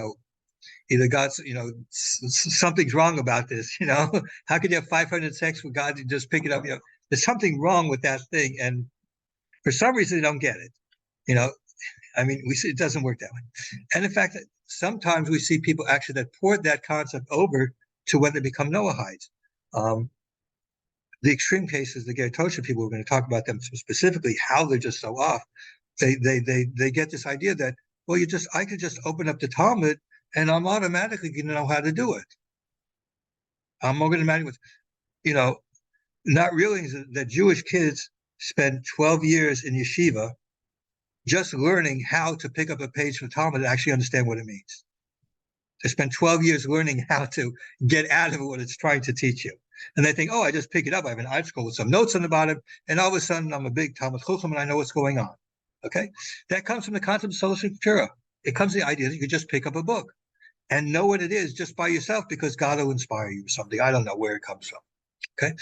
either God's, something's wrong about this, How could you have 500 sects with God to just pick it up? There's something wrong with that thing. And for some reason, they don't get it. We see it doesn't work that way. And in fact, sometimes we see people actually that port that concept over to when they become Noahides. The extreme cases, the Geratosha people, we're going to talk about them specifically, how they're just so off. They get this idea that, well, I could just open up the Talmud and I'm automatically going to know how to do it. I'm automatically, not realizing that Jewish kids spend 12 years in yeshiva just learning how to pick up a page from Talmud and actually understand what it means. They spend 12 years learning how to get out of it what it's trying to teach you. And they think, oh, I just pick it up. I have an article with some notes on the bottom, and all of a sudden I'm a big Talmud Chacham and I know what's going on. Okay? That comes from the concept of sola scriptura. It comes from the idea that you could just pick up a book and know what it is just by yourself because God will inspire you or something. I don't know where it comes from. Okay?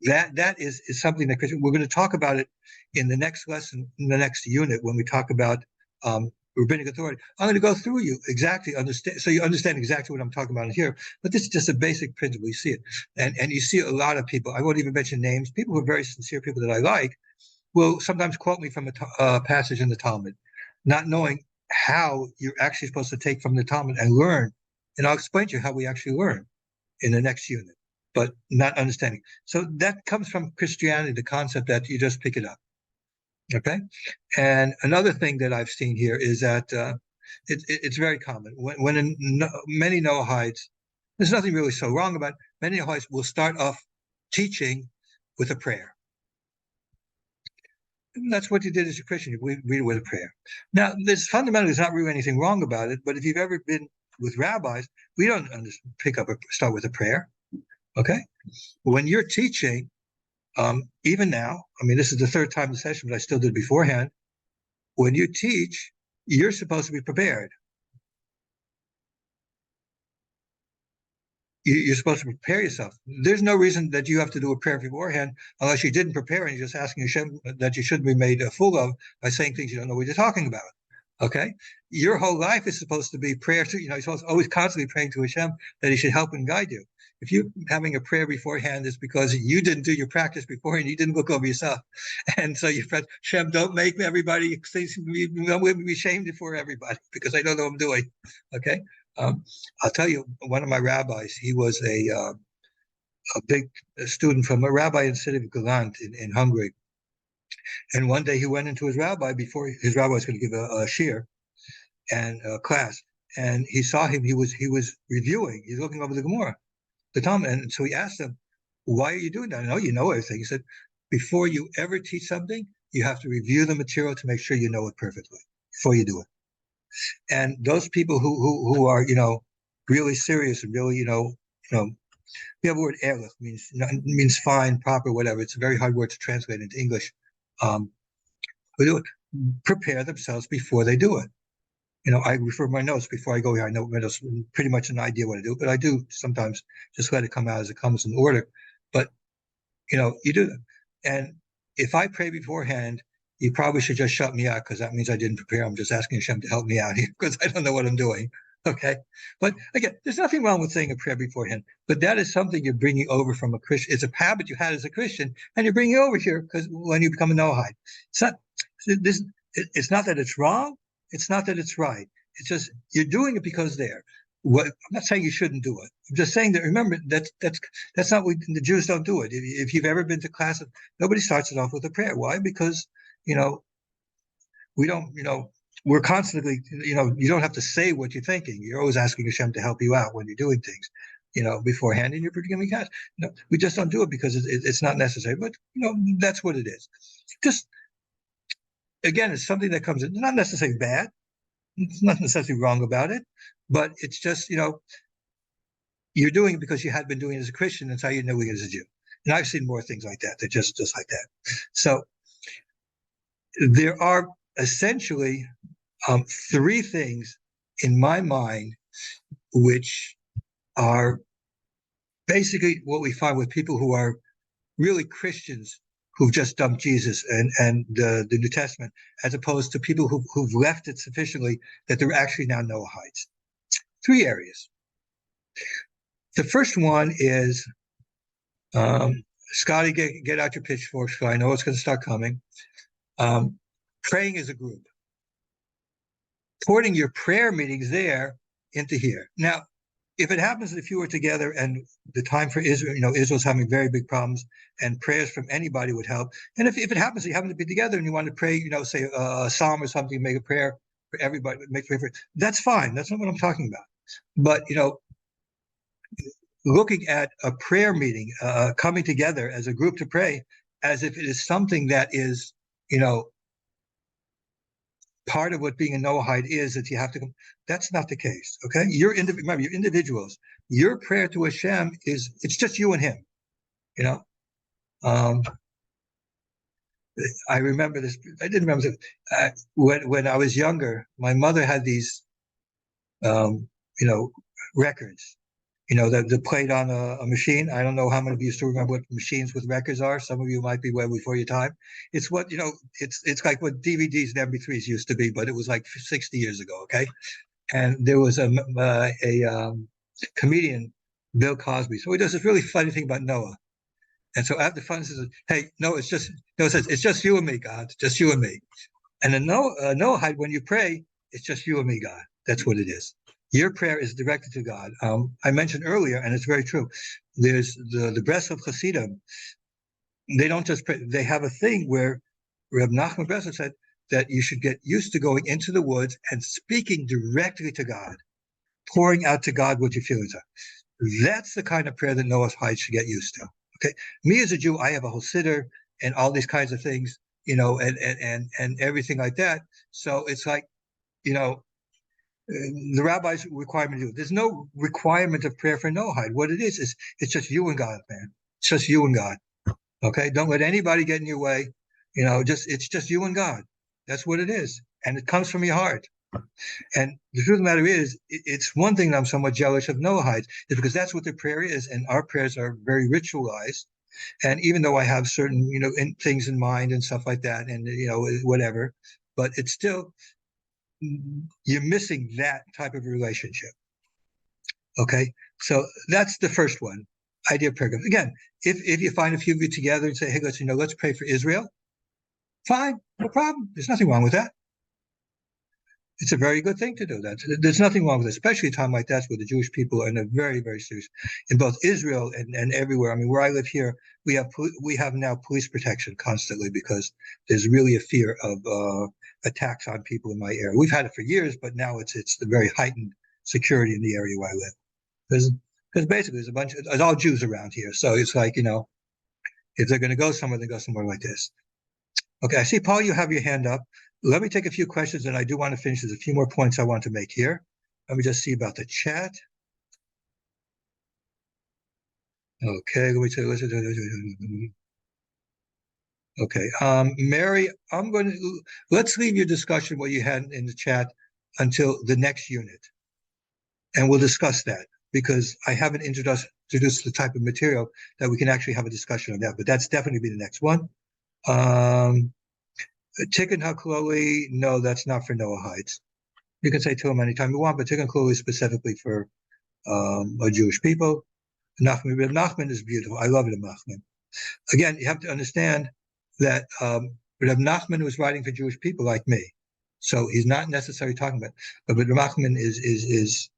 That is something that we're going to talk about it in the next lesson, in the next unit, when we talk about rabbinic authority. I'm going to go through you exactly, so you understand exactly what I'm talking about here. But this is just a basic principle. You see it. And you see a lot of people, I won't even mention names, people who are very sincere, people that I like, will sometimes quote me from a passage in the Talmud, not knowing how you're actually supposed to take from the Talmud and learn. And I'll explain to you how we actually learn in the next unit, but not understanding. So that comes from Christianity, the concept that you just pick it up. Okay. And another thing that I've seen here is that it's very common when many Noahides, there's nothing really so wrong about it, many Noahides will start off teaching with a prayer. And that's what you did as a Christian. You read it with a prayer. Now, there's fundamentally not really anything wrong about it, but if you've ever been with rabbis, we don't start with a prayer. Okay. When you're teaching, even now, this is the third time in the session, but I still did beforehand. When you teach, you're supposed to be prepared. You're supposed to prepare yourself. There's no reason that you have to do a prayer beforehand unless you didn't prepare and you're just asking Hashem that you shouldn't be made a fool of by saying things you don't know what you're talking about. Okay, your whole life is supposed to be prayer to, you're supposed to always constantly praying to Hashem that He should help and guide you. If you're having a prayer beforehand, it's because you didn't do your practice before and you didn't look over yourself. And so you pray, Hashem, don't make everybody be ashamed before everybody because I don't know what I'm doing. Okay, I'll tell you, one of my rabbis, he was a big student from a rabbi in the city of Galant in Hungary. And one day he went into his rabbi before his rabbi was going to give a shir and a class, and he saw him. He was reviewing. He's looking over the Gemara, the Talmud, and so he asked him, "Why are you doing that? I know you know everything." He said, "Before you ever teach something, you have to review the material to make sure you know it perfectly before you do it." And those people who are really serious and really we have the word ehrlich, means fine, proper, whatever. It's a very hard word to translate into English. Prepare themselves before they do it. I refer my notes before I go here. I know my notes, pretty much an idea what I do, but I do sometimes just let it come out as it comes in order. But you do that. And if I pray beforehand, you probably should just shut me out because that means I didn't prepare. I'm just asking Hashem to help me out here because I don't know what I'm doing. Okay. But again, there's nothing wrong with saying a prayer beforehand, but that is something you're bringing over from a Christian. It's a habit you had as a Christian and you're bringing it over here because when you become a Noahide, it's not that it's wrong. It's not that it's right. It's just, you're doing it because I'm not saying you shouldn't do it. I'm just saying that, remember, that's not what the Jews don't do it. If you've ever been to class, nobody starts it off with a prayer. Why? Because, we don't, we're constantly, you don't have to say what you're thinking. You're always asking Hashem to help you out when you're doing things, beforehand, and you're giving cash. We just don't do it because it's not necessary. But that's what it is. Just again, it's something that comes in. It's not necessarily bad. It's not necessarily wrong about it, but it's just you're doing it because you had been doing it as a Christian. That's how you know it as a Jew. And I've seen more things like that. They're just like that. So there are essentially three things in my mind which are basically what we find with people who are really Christians who've just dumped Jesus and the New Testament, as opposed to people who've left it sufficiently that they're actually now Noahides. Three areas. The first one is, Scotty, get out your pitchforks, so I know it's going to start coming. Praying as a group. Porting your prayer meetings there into here. Now, if it happens that if you were together and the time for Israel, Israel's having very big problems and prayers from anybody would help. And if it happens that you happen to be together and you want to pray, say a psalm or something, make a prayer for everybody, that's fine. That's not what I'm talking about. But, looking at a prayer meeting, coming together as a group to pray, as if it is something that is, part of what being a Noahide is, that you have to come. That's not the case. Okay, remember, you're individuals. Your prayer to Hashem it's just you and Him. I remember this. I didn't remember this. When I was younger, my mother had these, records. That played on a machine. I don't know how many of you still remember what machines with records are. Some of you might be way before your time. It's what, it's like what DVDs and MP3s used to be, but it was like 60 years ago, okay? And there was a comedian, Bill Cosby. So he does this really funny thing about Noah. And so after fun, says, "Hey, no, it says, it's just you and me, God, just you and me." And then Noahide, when you pray, it's just you and me, God. That's what it is. Your prayer is directed to God. I mentioned earlier, and it's very true. There's the Breslov Hasidim. They don't just pray. They have a thing where Reb Nachman Breslov said that you should get used to going into the woods and speaking directly to God, pouring out to God what your feelings are. That's the kind of prayer that Noahide should get used to. Okay, me as a Jew, I have a whole siddur and all these kinds of things, and everything like that. So it's like, the rabbi's requirement to do it. There's no requirement of prayer for Noahide. What it is it's just you and God, man. It's just you and God. Okay, don't let anybody get in your way. It's just you and God. That's what it is, and it comes from your heart. And the truth of the matter is, it's one thing that I'm somewhat jealous of Noahides, is because that's what their prayer is, and our prayers are very ritualized. And even though I have certain, things in mind and stuff like that, and whatever, but it's still, you're missing that type of relationship. Okay, so that's the first one, idea of prayer. Again, if you find a few of you together and say, hey, let's pray for Israel, fine, no problem. There's nothing wrong with that. It's a very good thing to do that. There's nothing wrong with it, especially a time like that where the Jewish people are in a very, very serious, in both Israel and everywhere. I mean, where I live here, we have now police protection constantly because there's really a fear of attacks on people in my area. We've had it for years, but now it's the very heightened security in the area where I live. Because basically there's all Jews around here. So it's like, if they're going to go somewhere, they go somewhere like this. Okay, I see, Paul, you have your hand up. Let me take a few questions, and I do want to finish. There's a few more points I want to make here. Let me just see about the chat. Okay, okay, Mary, let's leave your discussion, what you had in the chat, until the next unit. And we'll discuss that, because I haven't introduced the type of material that we can actually have a discussion on that, but that's definitely be the next one. Tikkun HaKloli, no, that's not for Noahides. You can say to them anytime you want, but Tikkun HaKloli is specifically for Jewish people. Nachman is beautiful. I love it, Nachman. Again, you have to understand that Reb Nachman was writing for Jewish people like me, so he's not necessarily talking about. But Reb Nachman is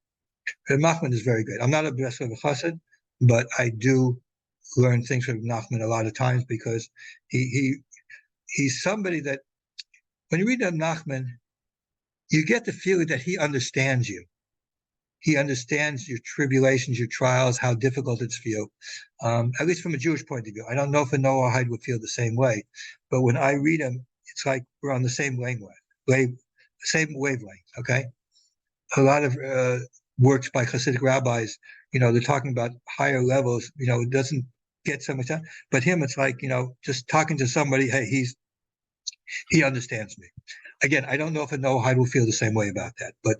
very good. I'm not a Breslev Chassid, but I do learn things from Nachman a lot of times because he's somebody that, when you read Reb Nachman, you get the feeling that he understands you. He understands your tribulations, your trials, how difficult it's for you, at least from a Jewish point of view. I don't know if a Noahide would feel the same way, but when I read him, it's like we're on the same wavelength, okay? A lot of works by Hasidic rabbis, they're talking about higher levels, it doesn't get so much time. But him, it's like, just talking to somebody, hey, he understands me. Again, I don't know if a Noahide will feel the same way about that, but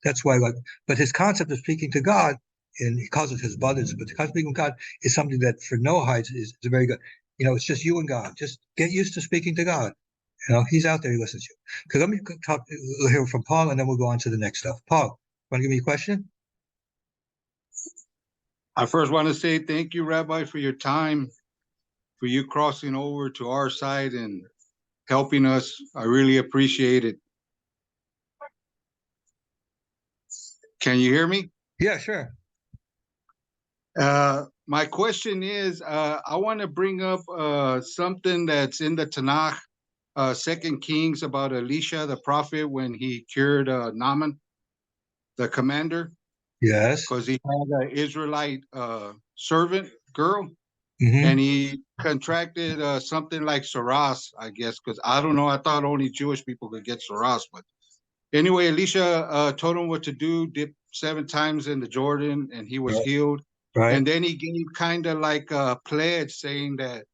that's why. But his concept of speaking to God, and he calls it his brothers, but the concept of speaking to God is something that for Noahides is very good. It's just you and God. Just get used to speaking to God. He's out there. He listens to you. Because let me hear from Paul, and then we'll go on to the next stuff. Paul, want to give me a question? I first want to say thank you, Rabbi, for your time, for you crossing over to our side and helping us. I really appreciate it. Can you hear me? Yeah, sure. My question is, I want to bring up something that's in the Tanakh, 2 Kings, about Elisha, the prophet, when he cured Naaman, the commander. Yes. Because he had an Israelite servant girl. Mm-hmm. And he contracted something like Saras, I guess, because I don't know. I thought only Jewish people could get Saras. But anyway, Elisha told him what to do, dip 7 times in the Jordan, and he was healed. Right. And then he gave kind of like a pledge saying that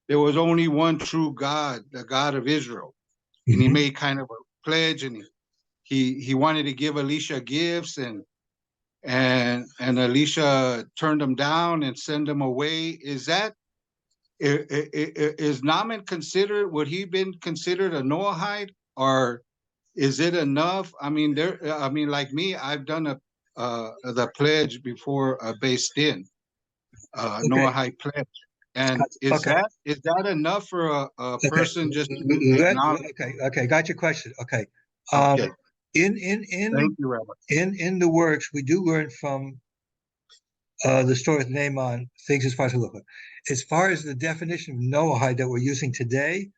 there was only one true God, the God of Israel. Mm-hmm. And he made kind of a pledge, and he wanted to give Elisha gifts, and Elisha turned him down and sent him away. Is Naaman considered, would he been considered a Noahide, or is it enough? I mean, like me, I've done the pledge before, based in Noahide pledge. And is that enough for a person just to acknowledge? Okay, got your question. Okay. Okay. In Thank you, Rabbi. In the works, we do learn from the story of Naaman things as far as we look at. As far as the definition of Noahide that we're using today,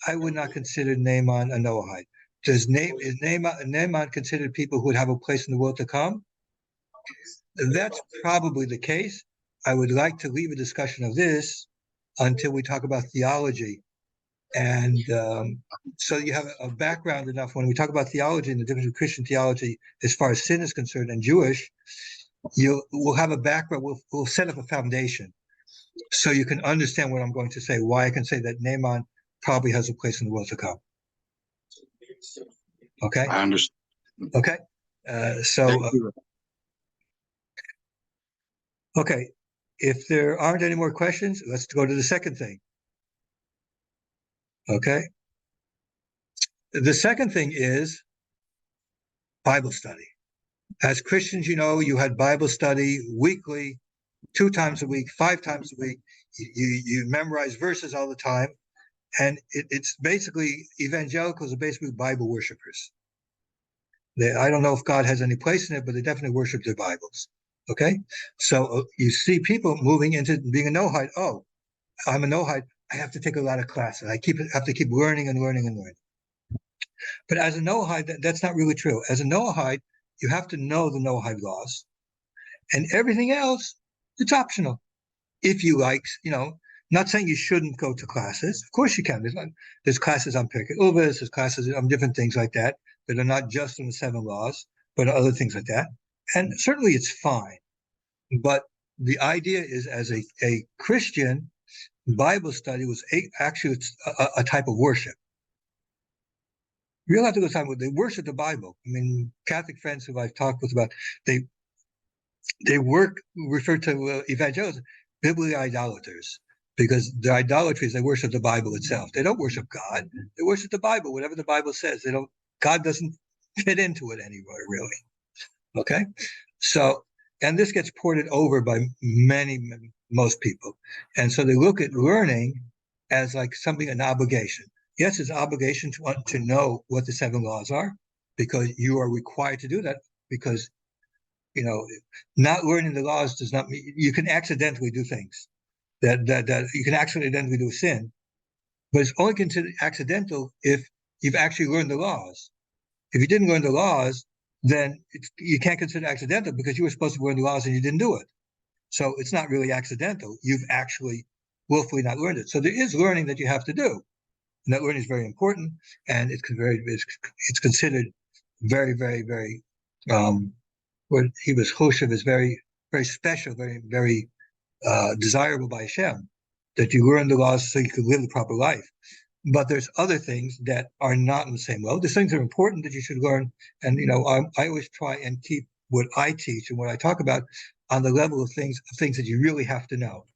I would not consider Naaman a Noahide. Is Naaman considered people who would have a place in the world to come? That's probably the case. I would like to leave a discussion of this until we talk about theology. And so you have a background enough when we talk about theology and the difference between Christian theology as far as sin is concerned and Jewish, we'll have a background, we'll set up a foundation so you can understand what I'm going to say, why I can say that Naaman probably has a place in the world to come. Okay? I understand. Okay? Okay, if there aren't any more questions, let's go to the second thing. Okay? The second thing is Bible study. As Christians, you know, you had Bible study weekly, 2 times a week, 5 times a week. You memorize verses all the time. And it's basically, evangelicals are basically Bible worshipers. I don't know if God has any place in it, but they definitely worship their Bibles. Okay? So you see people moving into being a Noahide. Oh, I'm a Noahide. I have to take a lot of classes. Have to keep learning and learning and learning. But as a Noahide, that's not really true. As a Noahide, you have to know the Noahide laws, and everything else, it's optional. If you like, you know, not saying you shouldn't go to classes. Of course you can. There's classes on Pirkei Avos, there's classes on different things like that are not just on the 7 laws, but other things like that. And certainly it's fine. But the idea is, as a Christian, Bible study was actually a type of worship. You don't have to go to time, they worship the Bible. I mean, Catholic friends who I've talked with about, they refer to evangelicals, biblically idolaters, because the idolatry is they worship the Bible itself. They don't worship God. They worship the Bible, whatever the Bible says. God doesn't fit into it anywhere, really. Okay? So, and this gets ported over by most people. And so they look at learning as like something, an obligation. Yes, it's an obligation to know what the 7 laws are, because you are required to do that, because, you know, not learning the laws does not mean you can accidentally do things that you can accidentally do a sin, but it's only considered accidental if you've actually learned the laws. If you didn't learn the laws, then you can't consider it accidental, because you were supposed to learn the laws and you didn't do it. So it's not really accidental. You've actually willfully not learned it. So there is learning that you have to do. And that learning is very important, and it's considered very, very, very, what he was Choshev is very, very special, very, very desirable by Hashem, that you learn the laws so you can live the proper life. But there's other things that are not in the same level. There's things that are important that you should learn. And, you know, I always try and keep what I teach and what I talk about on the level of things that you really have to know.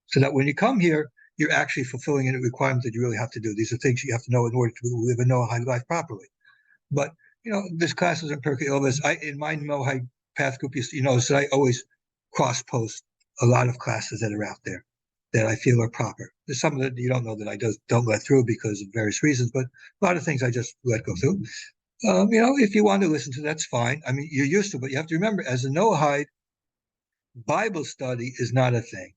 So that when you come here, you're actually fulfilling a requirement that you really have to do. These are things you have to know in order to live a Noahide life properly. But, you know, there's classes in Pirkei Avos. In my Noahide path group, you notice that I always cross-post a lot of classes that are out there that I feel are proper. There's some that you don't know that I don't let through because of various reasons, but a lot of things I just let go through. You know, if you want to listen to, that's fine. I mean, you're used to it, but you have to remember, as a Noahide, Bible study is not a thing.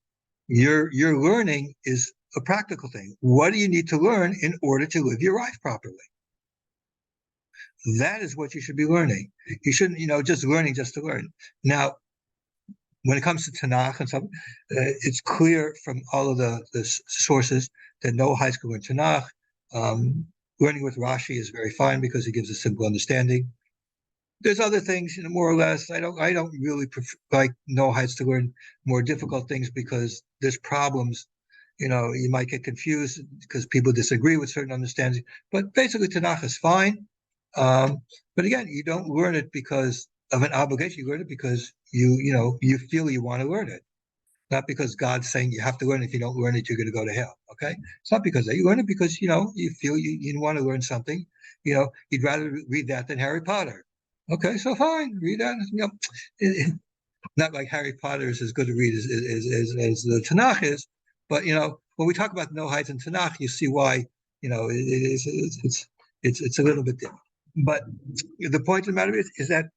Your learning is a practical thing. What do you need to learn in order to live your life properly? That is what you should be learning. You shouldn't, you know, just learning just to learn. Now, when it comes to Tanakh and stuff, it's clear from all of the sources that Noahides can learn Tanakh. Learning with Rashi is very fine because he gives a simple understanding. There's other things, you know, more or less. I don't really like Noahides to learn more difficult things, because there's problems. You know, you might get confused because people disagree with certain understandings. But basically, Tanakh is fine. But again, you don't learn it because of an obligation. You learn it because you feel you want to learn it, not because God's saying you have to learn it. If you don't learn it, you're going to go to hell. Okay, it's not because that. You learn it because you feel you want to learn something. You know, you'd rather read that than Harry Potter. Okay, so fine, read that. You know, not like Harry Potter is as good to read as the Tanakh is, but you know, when we talk about Noahides and Tanakh, you see why. You know, it's a little bit different. But the point of the matter is that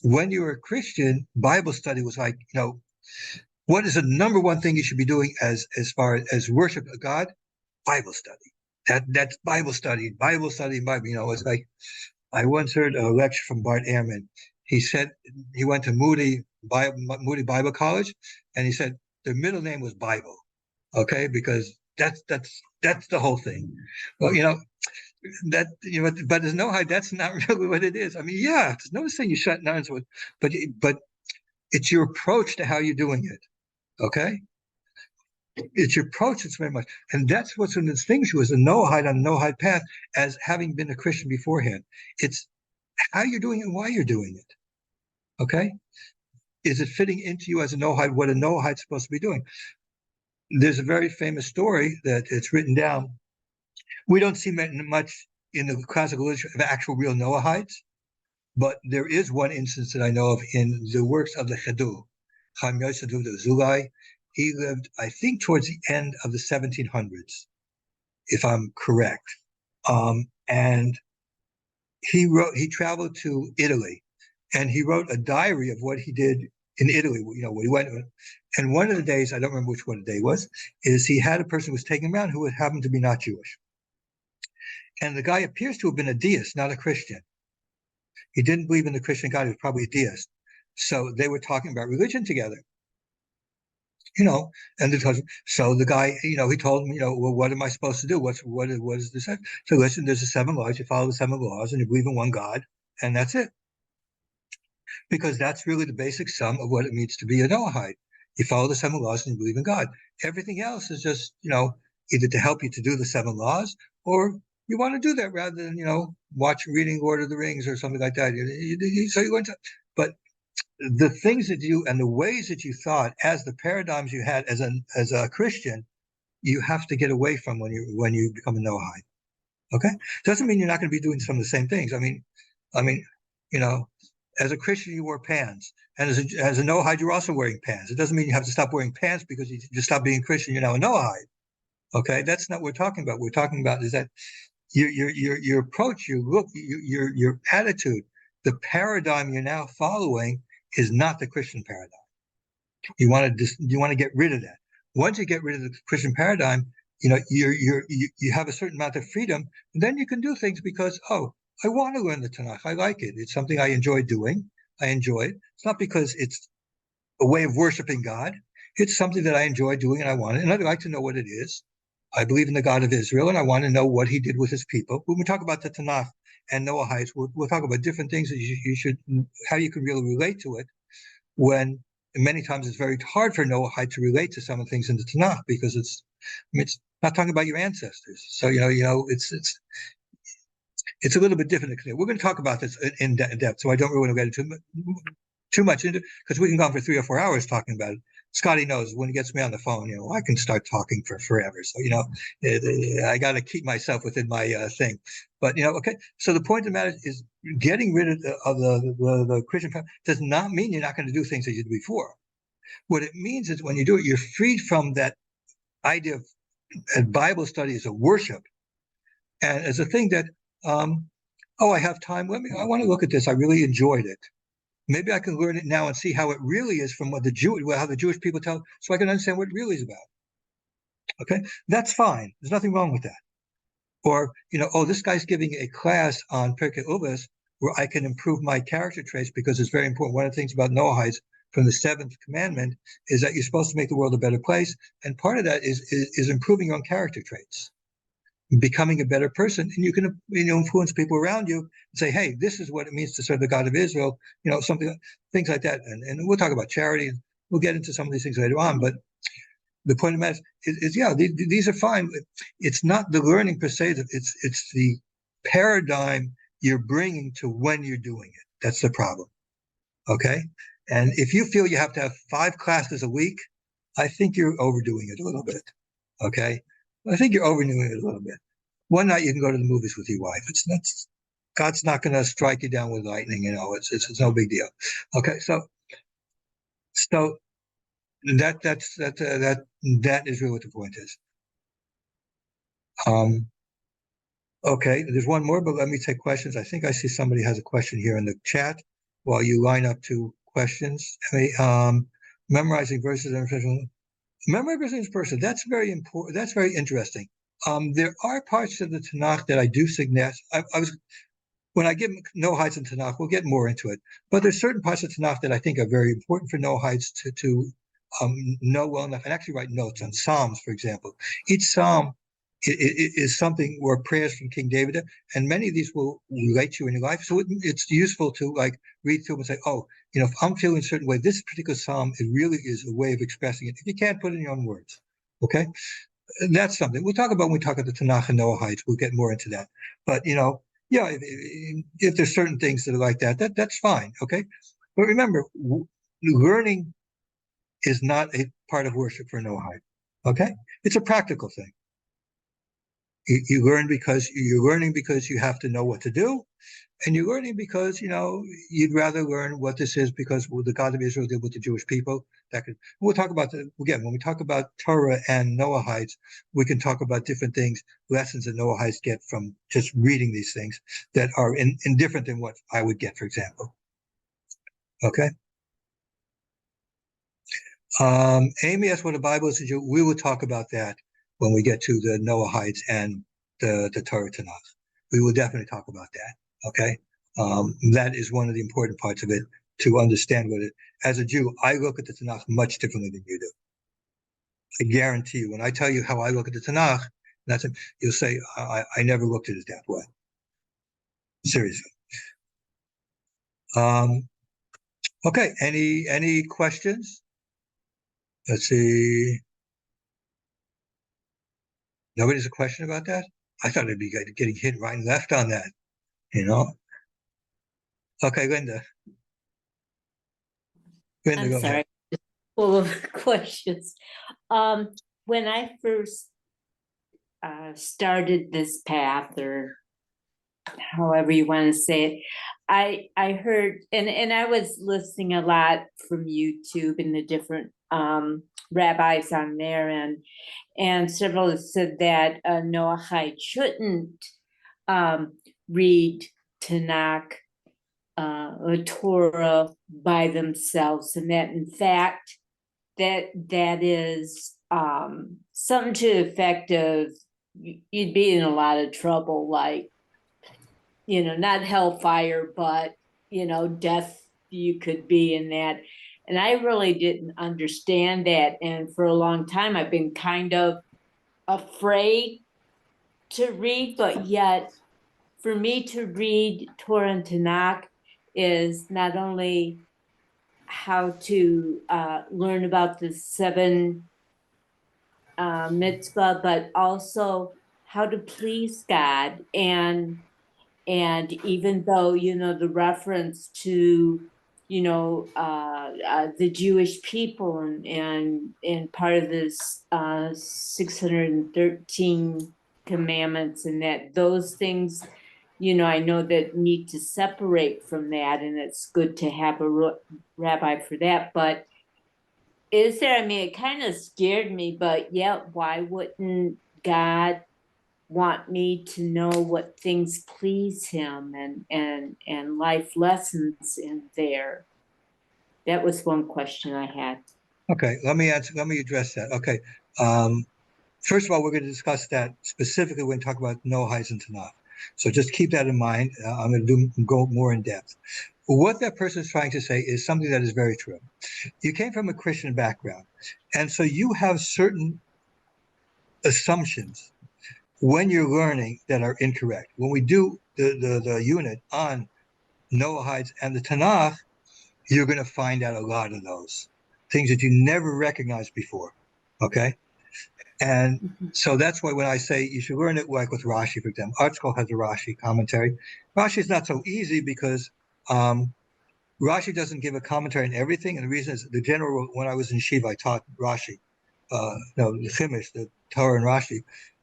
when you were a Christian, Bible study was like, you know, what is the number one thing you should be doing as far as worship of God? Bible study. That's Bible study. Bible. You know, it's like, I once heard a lecture from Bart Ehrman. He said he went to Moody Bible College, and he said their middle name was Bible. Okay, because that's the whole thing. Well, you know, but there's no how. That's not really what it is. I mean, yeah, there's no saying you shut down, but it's your approach to how you're doing it. Okay, it's your approach. It's very much, and that's what's going to distinguish you as a Noahide on the Noahide path, as having been a Christian beforehand. It's how you're doing it and why you're doing it. Okay, is it fitting into you as a Noahide? What a Noahide's supposed to be doing? There's a very famous story that it's written down. We don't see much in the classical literature of actual real Noahides, But there is one instance that I know of in the works of the Chedul, Chaim Yosef the Zulai. He lived, I think, towards the end of the 1700s, if I'm correct. And he traveled to Italy, and he wrote a diary of what he did in Italy, when he went. And one of the days, I don't remember which one the day was, is he had a person who was taking him around who happened to be not Jewish. And the guy appears to have been a deist, not a Christian. He didn't believe in the Christian God, he was probably a deist. So they were talking about religion together. And so the guy, he told him, well, what am I supposed to do? What is this? So listen, there's the 7 laws. You follow the 7 laws, and you believe in one God, and that's it. Because that's really the basic sum of what it means to be a Noahide. You follow the 7 laws and you believe in God. Everything else is just, either to help you to do the 7 laws, or you want to do that rather than, reading Lord of the Rings or something like that. So you went to, but the things that you and the ways that you thought, as the paradigms you had as a Christian, you have to get away from when you become a Noahide. Okay, doesn't mean you're not going to be doing some of the same things. I mean, as a Christian you wore pants, and as a Noahide you're also wearing pants. It doesn't mean you have to stop wearing pants because you just stop being Christian. You're now a Noahide. Okay, that's not what we're talking about. What we're talking about is that your approach, your look, your attitude, the paradigm you're now following is not the Christian paradigm. You want to get rid of that. Once you get rid of the Christian paradigm, you have a certain amount of freedom, and then you can do things because, I want to learn the Tanakh. I like it. It's something I enjoy doing. I enjoy it. It's not because it's a way of worshiping God. It's something that I enjoy doing, and I want it, and I'd like to know what it is. I believe in the God of Israel, and I want to know what he did with his people. When we talk about the Tanakh and Noahides, we'll talk about different things that you should, how you can really relate to it, when many times it's very hard for a Noahide to relate to some of the things in the Tanakh because it's not talking about your ancestors. So, it's a little bit different. We're going to talk about this in depth, so I don't really want to get into too much into, because we can go on for 3 or 4 hours talking about it. Scotty knows when he gets me on the phone, I can start talking for forever. So, I got to keep myself within my thing. But, okay. So the point of the matter is getting rid of the Christian path does not mean you're not going to do things that you did before. What it means is when you do it, you're freed from that idea of Bible study as a worship and as a thing that, I have time. I want to look at this. I really enjoyed it. Maybe I can learn it now and see how it really is from how the Jewish people tell, so I can understand what it really is about. Okay, that's fine. There's nothing wrong with that. Or, this guy's giving a class on Pirkei Avos where I can improve my character traits because it's very important. One of the things about Noahides from the 7th commandment is that you're supposed to make the world a better place, and part of that is improving your own character traits, becoming a better person, and you can influence people around you and say, hey, this is what it means to serve the God of Israel, things like that. And we'll talk about charity, and we'll get into some of these things later on. But the point of the matter is these are fine. It's not the learning per se. It's the paradigm you're bringing to when you're doing it. That's the problem. Okay. And if you feel you have to have 5 classes a week, I think you're overdoing it a little bit. Okay. I think you're overdoing it a little bit. One night you can go to the movies with your wife. God's not going to strike you down with lightning. It's no big deal. Okay, so that is really what the point is. Okay, there's one more, but let me take questions. I think I see somebody has a question here in the chat while you line up to questions. Memorizing verses and memorizing verses. That's very important. That's very interesting. There are parts of the Tanakh that I do suggest. When I give Noahides and Tanakh, we'll get more into it. But there's certain parts of Tanakh that I think are very important for Noahides to know well enough and actually write notes on. Psalms, for example. Each psalm is something where prayers from King David, and many of these will relate to you in your life. So it's useful to read through and say, if I'm feeling a certain way, this particular psalm, it really is a way of expressing it. If you can't put it in your own words, okay? That's something we'll talk about when we talk about the Tanakh and Noahides. We'll get more into that. But if there's certain things that are like that, that's fine. Okay, but remember, learning is not a part of worship for Noahide. Okay, it's a practical thing. You learn because you're learning because you have to know what to do, and you're learning because you'd rather learn what this is because the God of Israel did with the Jewish people. We'll talk about again when we talk about Torah and Noahides, we can talk about different things, lessons that Noahides get from just reading these things that are indifferent than what I would get, for example. Okay. Amy asked what the Bible is. We will talk about that when we get to the Noahides and the Torah Tanakh. We will definitely talk about that. Okay. That is one of the important parts of it to understand what it. As a Jew, I look at the Tanakh much differently than you do. I guarantee you, when I tell you how I look at the Tanakh, you'll say, I never looked at it that way. Seriously. Okay. Any questions? Let's see. Nobody's a question about that? I thought it'd be getting hit right and left on that, Okay, Linda. Linda, I'm go sorry, ahead. full of questions. When I first started this path, or however you want to say it, I heard, and I was listening a lot from YouTube and the different rabbis on there, and several have said that a Noahide shouldn't read Tanakh or Torah by themselves, and that in fact that is something to the effect of you'd be in a lot of trouble, like not hellfire, but death. You could be in that, and I really didn't understand that, and for a long time I've been kind of afraid to read, but yet for me to read Torah and Tanakh is not only how to learn about the seven mitzvah, but also how to please God. And even though, the reference to, the Jewish people and part of this 613 commandments, and that those things, I know that need to separate from that, and it's good to have a rabbi for that. But it kind of scared me, but yeah, why wouldn't God want me to know what things please him, and life lessons in there? That was one question I had. Okay, let me address that. Okay. First of all, we're going to discuss that specifically when we talk about Noahides and Tanakh. So just keep that in mind. I'm going to go more in depth. What that person is trying to say is something that is very true. You came from a Christian background, and so you have certain assumptions when you're learning that are incorrect. When we do the unit on Noahides and the Tanakh, you're going to find out a lot of those things that you never recognized before. Okay. And so that's why when I say you should learn it like with Rashi, for example, ArtScroll has a Rashi commentary. Rashi is not so easy because Rashi doesn't give a commentary on everything. And the reason is when I was in Shiva, I taught Rashi, the Chumash, the Torah and Rashi.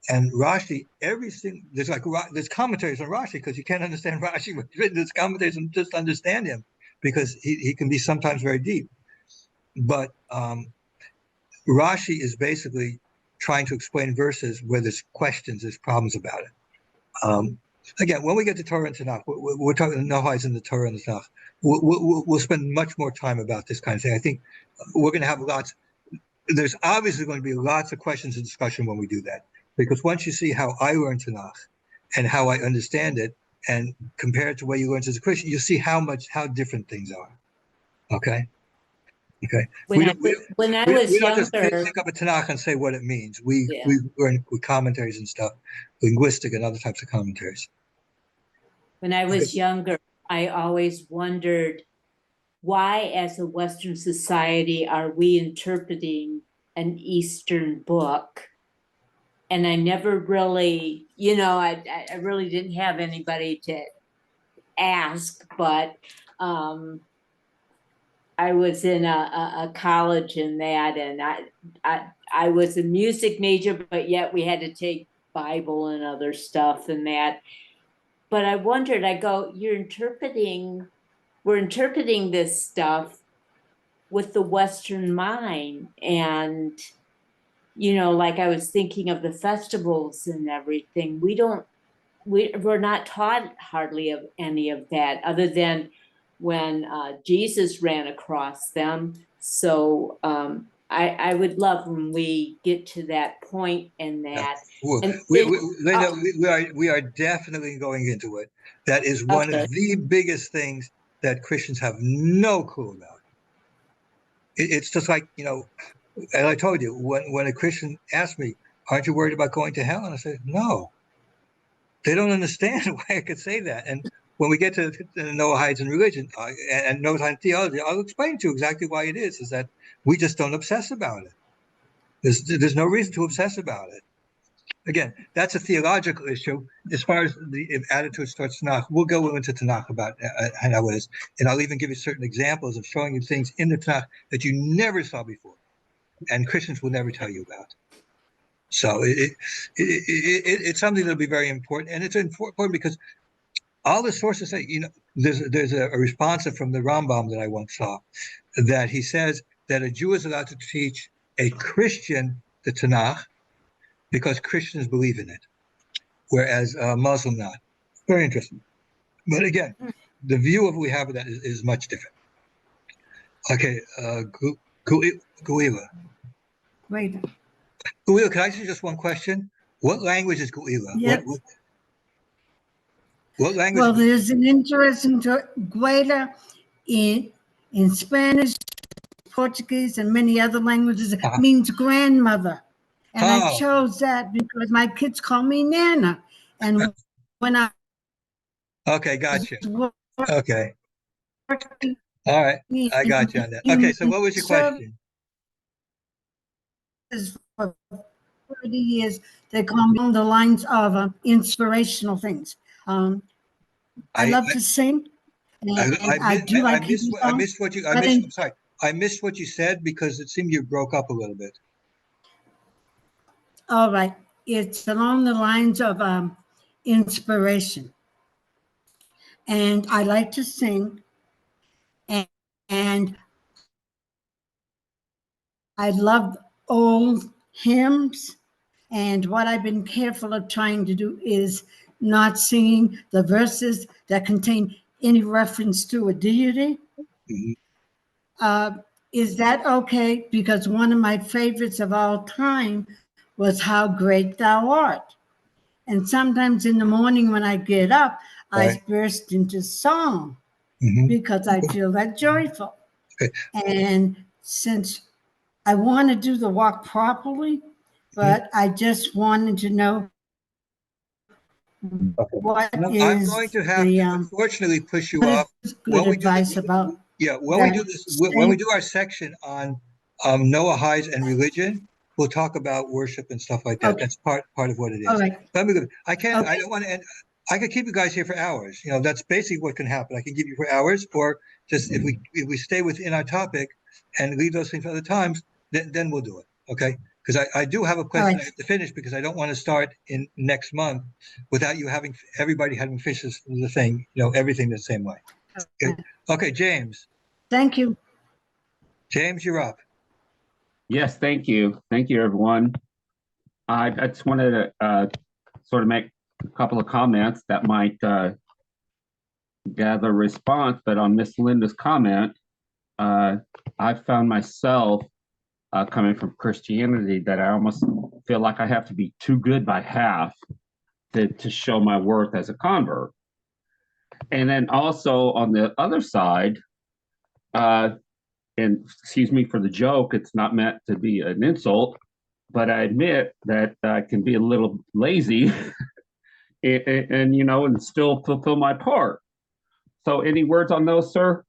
And Rashi, there's commentaries on Rashi because you can't understand Rashi. There's commentaries and just understand him because he can be sometimes very deep. But Rashi is basically trying to explain verses where there's questions, there's problems about it. Again, when we get to Torah and Tanakh, we're talking Noahides in the Torah and the Tanakh. We'll spend much more time about this kind of thing. I think we're going to have lots. There's obviously going to be lots of questions and discussion when we do that, because once you see how I learn Tanakh and how I understand it, and compare it to where you learned as a Christian, you see how different things are. Okay. Okay. When I was don't just younger, pick up a Tanakh and say what it means. We yeah. learn with commentaries and stuff, linguistic and other types of commentaries. When I was younger, I always wondered why, as a Western society, are we interpreting an Eastern book? And I never really, I really didn't have anybody to ask, but I was in a college in that, and I was a music major, but yet we had to take Bible and other stuff and that. But I wondered, I go, we're interpreting this stuff with the Western mind. And, like I was thinking of the festivals and everything. We're not taught hardly of any of that other than when Jesus ran across them. So I would love when we get to that point and that. And Linda, we are definitely going into it. That is one Okay. of the biggest things that Christians have no clue about. It's just like, and I told you, when a Christian asked me, aren't you worried about going to hell? And I said, no. They don't understand why I could say that. And when we get to the Noahides and religion and Noahide theology, I'll explain to you exactly why it is that we just don't obsess about it. There's no reason to obsess about it. Again, that's a theological issue. As far as the attitudes towards Tanakh, we'll go into Tanakh about how it is. And I'll even give you certain examples of showing you things in the Tanakh that you never saw before. And Christians will never tell you about. So it's something that'll be very important. And it's important because all the sources say, there's a responsive from the Rambam that I once saw that he says that a Jew is allowed to teach a Christian the Tanakh because Christians believe in it, whereas Muslim not. Very interesting. But again, the view of we have of that is much different. Okay, Guila. Wait. Guila, can I ask you just one question? What language is Guila? Yes. What language? Well, there's an interesting Guela in Spanish, Portuguese, and many other languages. It means grandmother. And I chose that because my kids call me Nana. And when I Okay, gotcha. Okay. All right. I got you on that. Okay, so what was your question? For 30 years, they call me on the lines of inspirational things. I love to sing. I missed what you said because it seemed you broke up a little bit. All right. It's along the lines of inspiration. And I like to sing. And I love old hymns. And what I've been careful of trying to do is not singing the verses that contain any reference to a deity. Mm-hmm. Is that okay? Because one of my favorites of all time was How Great Thou Art. And sometimes in the morning when I get up, I burst into song because I feel that joyful. Okay. And since I want to do the walk properly, but I just wanted to know what I'm going to have to unfortunately push you off. Good advice about. Yeah, when we do our section on Noahides and religion, we'll talk about worship and stuff like that. Okay. That's part of what it is. All right. I don't want to end. I could keep you guys here for hours. That's basically what can happen. I can keep you for hours, or just if we stay within our topic and leave those things for other times, then we'll do it. Okay. Because I do have a question I have to finish because I don't want to start in next month without everybody having finished the thing, everything the same way. Okay, James. Thank you. James, you're up. Yes, thank you. Thank you, everyone. I just wanted to sort of make a couple of comments that might gather response, but on Miss Linda's comment, I found myself coming from Christianity that I almost feel like I have to be too good by half to show my worth as a convert. And then also on the other side, and excuse me for the joke, it's not meant to be an insult, but I admit that I can be a little lazy and still fulfill my part. So any words on those, sir?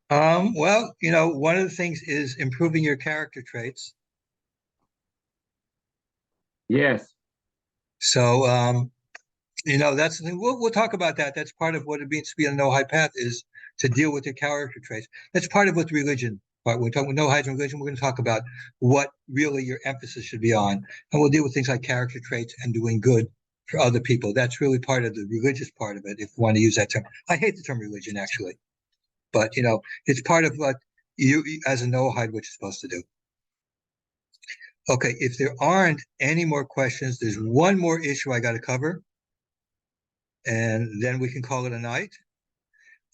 Well, one of the things is improving your character traits. Yes. So, that's the thing. We'll talk about that. That's part of what it means to be on the Noahide path is to deal with your character traits. That's part of what religion part. When we talk about Noahides and religion, we're going to talk about what really your emphasis should be on. And we'll deal with things like character traits and doing good for other people. That's really part of the religious part of it, if you want to use that term. I hate the term religion, actually. But, it's part of what you, as a Noahide, what you're supposed to do. Okay, if there aren't any more questions, there's one more issue I got to cover. And then we can call it a night.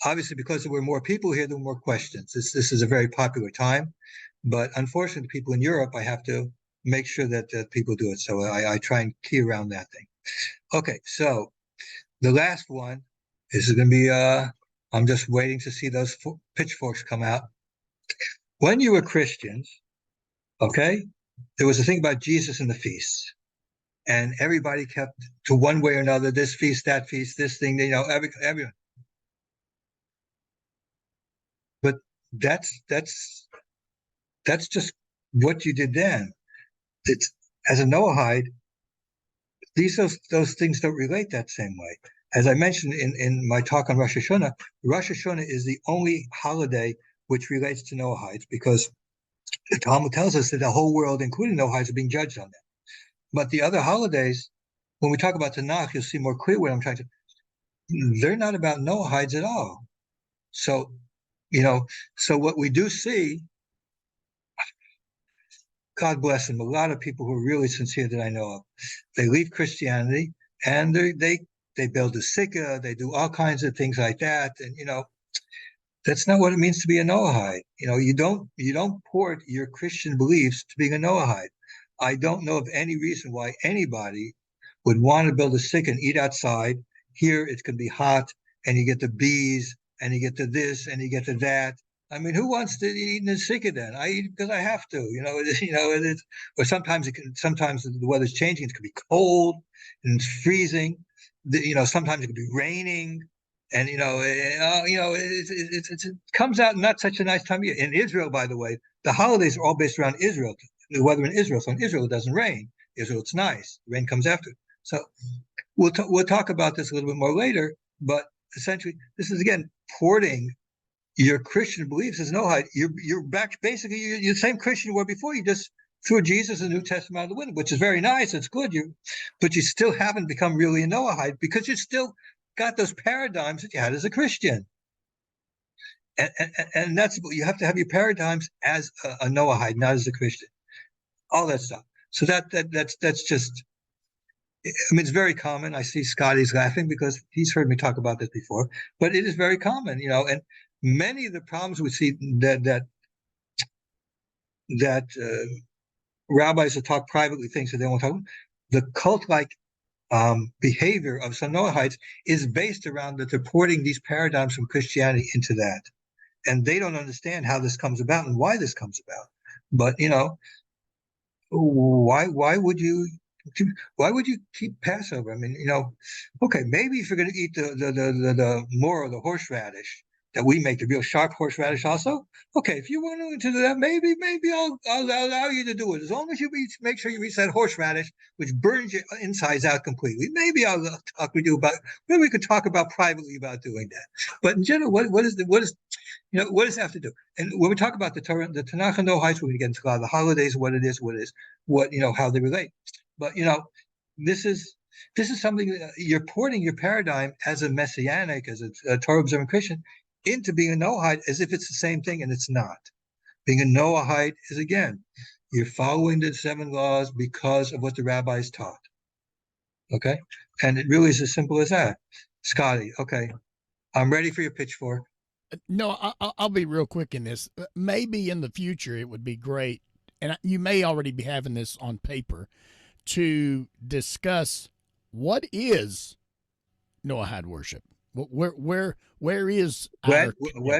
Obviously, because there were more people here, there were more questions. This is a very popular time, but unfortunately, people in Europe, I have to make sure that people do it. So I try and key around that thing. Okay, so the last one, this is going to be, I'm just waiting to see those pitchforks come out. When you were Christians, okay, there was a thing about Jesus and the feasts. And everybody kept to one way or another, this feast, that feast, this thing, everyone. But that's just what you did then. It's, as a Noahide, those things don't relate that same way. As I mentioned in my talk on Rosh Hashanah is the only holiday which relates to Noahides, because the Talmud tells us that the whole world, including Noahides, are being judged on them. But the other holidays, when we talk about Tanakh, you'll see more clear what I'm trying to. They're not about Noahides at all. So, so what we do see, God bless them, a lot of people who are really sincere that I know of, they leave Christianity and they build a sikha, they do all kinds of things like that, and that's not what it means to be a Noahide. You don't port your Christian beliefs to being a Noahide. I don't know of any reason why anybody would want to build a sikha and eat outside. Here it can be hot, and you get the bees, and you get to this, and you get to that. I mean, who wants to eat in a sikha then? I eat because I have to. Or sometimes the weather's changing. It could be cold and it's freezing. Sometimes it could be raining, and it comes out not such a nice time of year. In Israel, by the way, the holidays are all based around Israel. The weather in Israel. So in Israel, it doesn't rain. Israel, it's nice. Rain comes after. So we'll talk about this a little bit more later. But essentially, this is again porting your Christian beliefs as Noahide. You're back basically. You're the same Christian you were before. You just threw Jesus and the New Testament out of the window, which is very nice. It's good. But you still haven't become really a Noahide because you still got those paradigms that you had as a Christian. And that's, you have to have your paradigms as a Noahide, not as a Christian. All that stuff. So that's just, I mean, it's very common. I see Scotty's laughing because he's heard me talk about this before, but it is very common, and many of the problems we see that rabbis that talk privately things that they won't talk about, the cult-like behavior of some Noahides is based around that they're porting these paradigms from Christianity into that. And they don't understand how this comes about and why this comes about. But, why would you keep Passover? I mean, okay, maybe if you're going to eat the more of the horseradish that we make, the real sharp horseradish also, okay, if you want to do that, maybe I'll allow you to do it, as long as you make sure you eat that horseradish, which burns your insides out completely. Maybe I'll talk with you about, maybe we could talk about privately about doing that. But in general, what does what does it have to do? And when we talk about the Torah, the Tanakh and Noahides, we're going to get into a lot of the holidays, what it is, how they relate. But this is something that you're porting your paradigm as a messianic, as a Torah observant Christian, into being a Noahide as if it's the same thing, and it's not. Being a Noahide is, again, you're following the 7 laws because of what the rabbis taught. Okay, and it really is as simple as that. Scotty, okay, I'm ready for your pitchfork. No, I'll be real quick in this. Maybe in the future it would be great, and you may already be having this on paper, to discuss what is Noahide worship. Where is when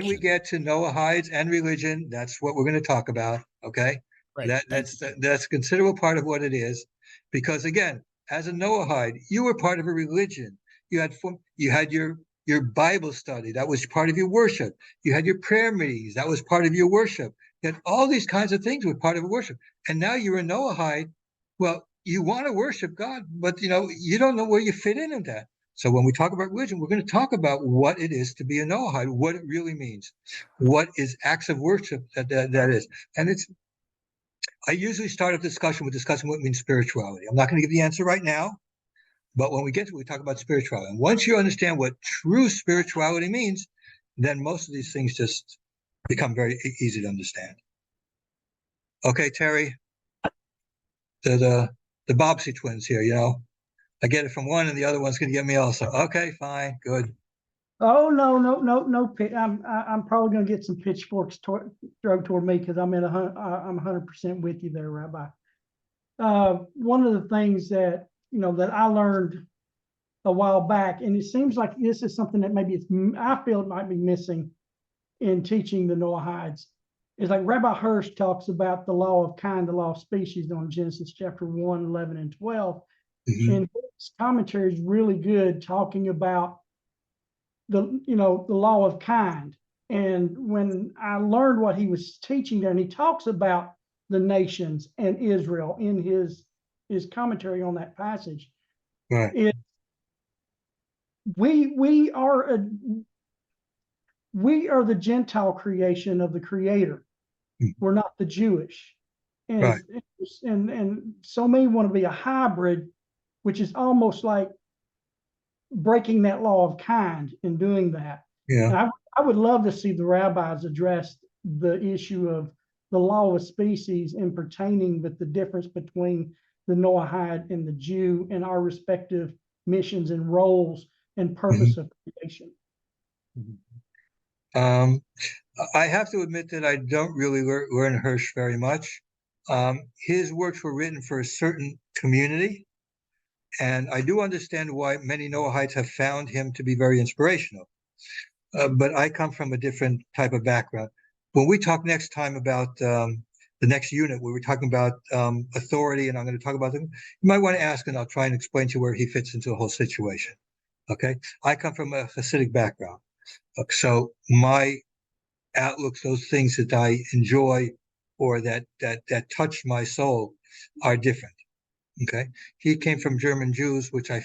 we get to Noahides and religion, that's what we're going to talk about. Okay, right. That's a considerable part of what it is, because again, as a Noahide, you were part of a religion. You had your Bible study, that was part of your worship. You had your prayer meetings, that was part of your worship. You had all these kinds of things were part of worship. And now you're a Noahide. Well, you want to worship God, but you don't know where you fit in that. So when we talk about religion, we're going to talk about what it is to be a Noahide, what it really means, what is acts of worship that is. And I usually start a discussion with discussing what means spirituality. I'm not going to give the answer right now, but when we get to it, we talk about spirituality. And once you understand what true spirituality means, then most of these things just become very easy to understand. Okay, Terry, the Bobbsey twins here, I get it from one and the other one's going to get me also. Okay, fine, good. Oh, no. I'm probably going to get some pitchforks thrown toward me because I'm 100% with you there, Rabbi. One of the things that I learned a while back, and it seems like this is something that maybe I feel it might be missing in teaching the Noahides, is like Rabbi Hirsch talks about the law of kind, the law of species on Genesis chapter 1, 11, and 12. Mm-hmm. And his commentary is really good, talking about the law of kind. And when I learned what he was teaching there, and he talks about the nations and Israel in his commentary on that passage, right. We are the Gentile creation of the Creator. Mm-hmm. We're not the Jewish. And, right. and so many want to be a hybrid, which is almost like breaking that law of kind in doing that. Yeah. I would love to see the rabbis address the issue of the law of species and pertaining with the difference between the Noahide and the Jew and our respective missions and roles and purpose of creation. I have to admit that I don't really learn Hirsch very much. His works were written for a certain community, and I do understand why many Noahides have found him to be very inspirational. But I come from a different type of background. When we talk next time about the next unit, where we're talking about authority, and I'm going to talk about them, you might want to ask, and I'll try and explain to you where he fits into the whole situation. Okay, I come from a Hasidic background, so my outlooks, those things that I enjoy or that touch my soul, are different. Okay, he came from German Jews, which to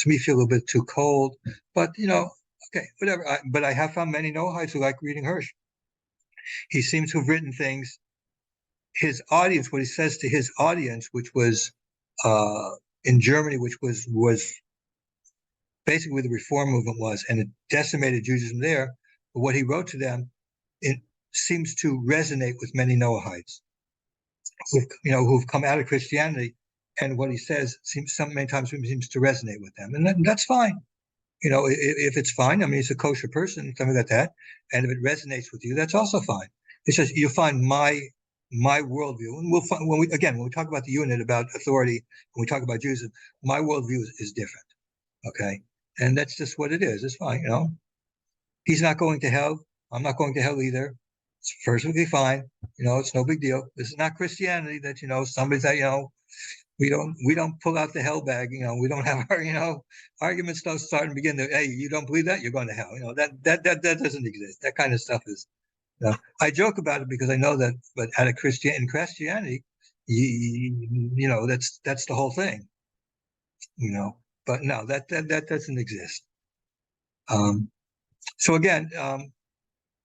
me feel a little bit too cold, but okay, whatever. But I have found many Noahides who like reading Hirsch. He seems to have written things. His audience, what he says to his audience, which was in Germany, which was basically where the Reform movement was, and it decimated Judaism there. But what he wrote to them, it seems to resonate with many Noahides, who've come out of Christianity, and what he says many times seems to resonate with them, and that's fine. If it's fine, I mean, he's a kosher person, something like that, and if it resonates with you, that's also fine. It's just you'll find my worldview, and we'll find when we talk about the unit about authority, when we talk about Judaism, my worldview is different. Okay, and that's just what it is. It's fine, He's not going to hell. I'm not going to hell either. It's perfectly fine. It's no big deal. This is not Christianity that somebody's that we don't pull out the hell bag. We don't have our arguments don't start and begin to, hey, you don't believe that, you're going to hell. That doesn't exist. That kind of stuff is. I joke about it because I know that, but in Christianity, that's the whole thing. But no, that doesn't exist. So again,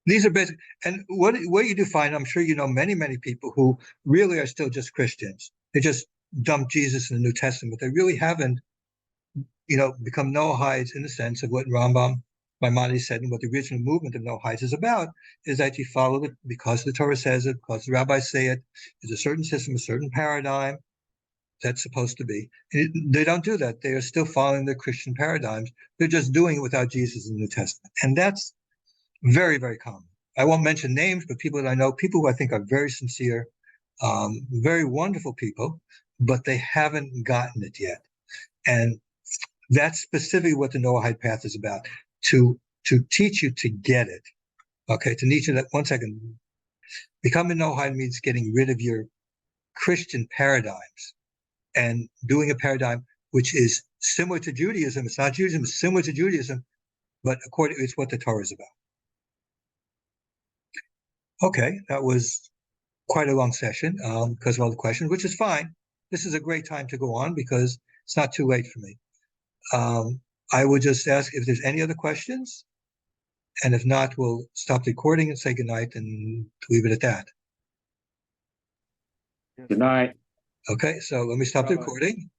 these are basic. And what you do find, I'm sure many people who really are still just Christians. They just dump Jesus in the New Testament. They really haven't, become Noahides in the sense of what Rambam, Maimonides said, and what the original movement of Noahides is about, is that you follow it because the Torah says it, because the rabbis say it. There's a certain system, a certain paradigm that's supposed to be. They don't do that. They are still following their Christian paradigms. They're just doing it without Jesus in the New Testament. And that's very, very common. I won't mention names, but people that I know, people who I think are very sincere, very wonderful people, but they haven't gotten it yet. And that's specifically what the Noahide path is about, to teach you to get it. Okay, to teach you that, one second, becoming Noahide means getting rid of your Christian paradigms and doing a paradigm which is similar to Judaism. It's not Judaism, it's similar to Judaism, but it's what the Torah is about. Okay, that was quite a long session because of all the questions, which is fine. This is a great time to go on because it's not too late for me. I would just ask if there's any other questions. And if not, we'll stop the recording and say goodnight and leave it at that. Good night. Okay, so let me stop the Bye-bye. recording.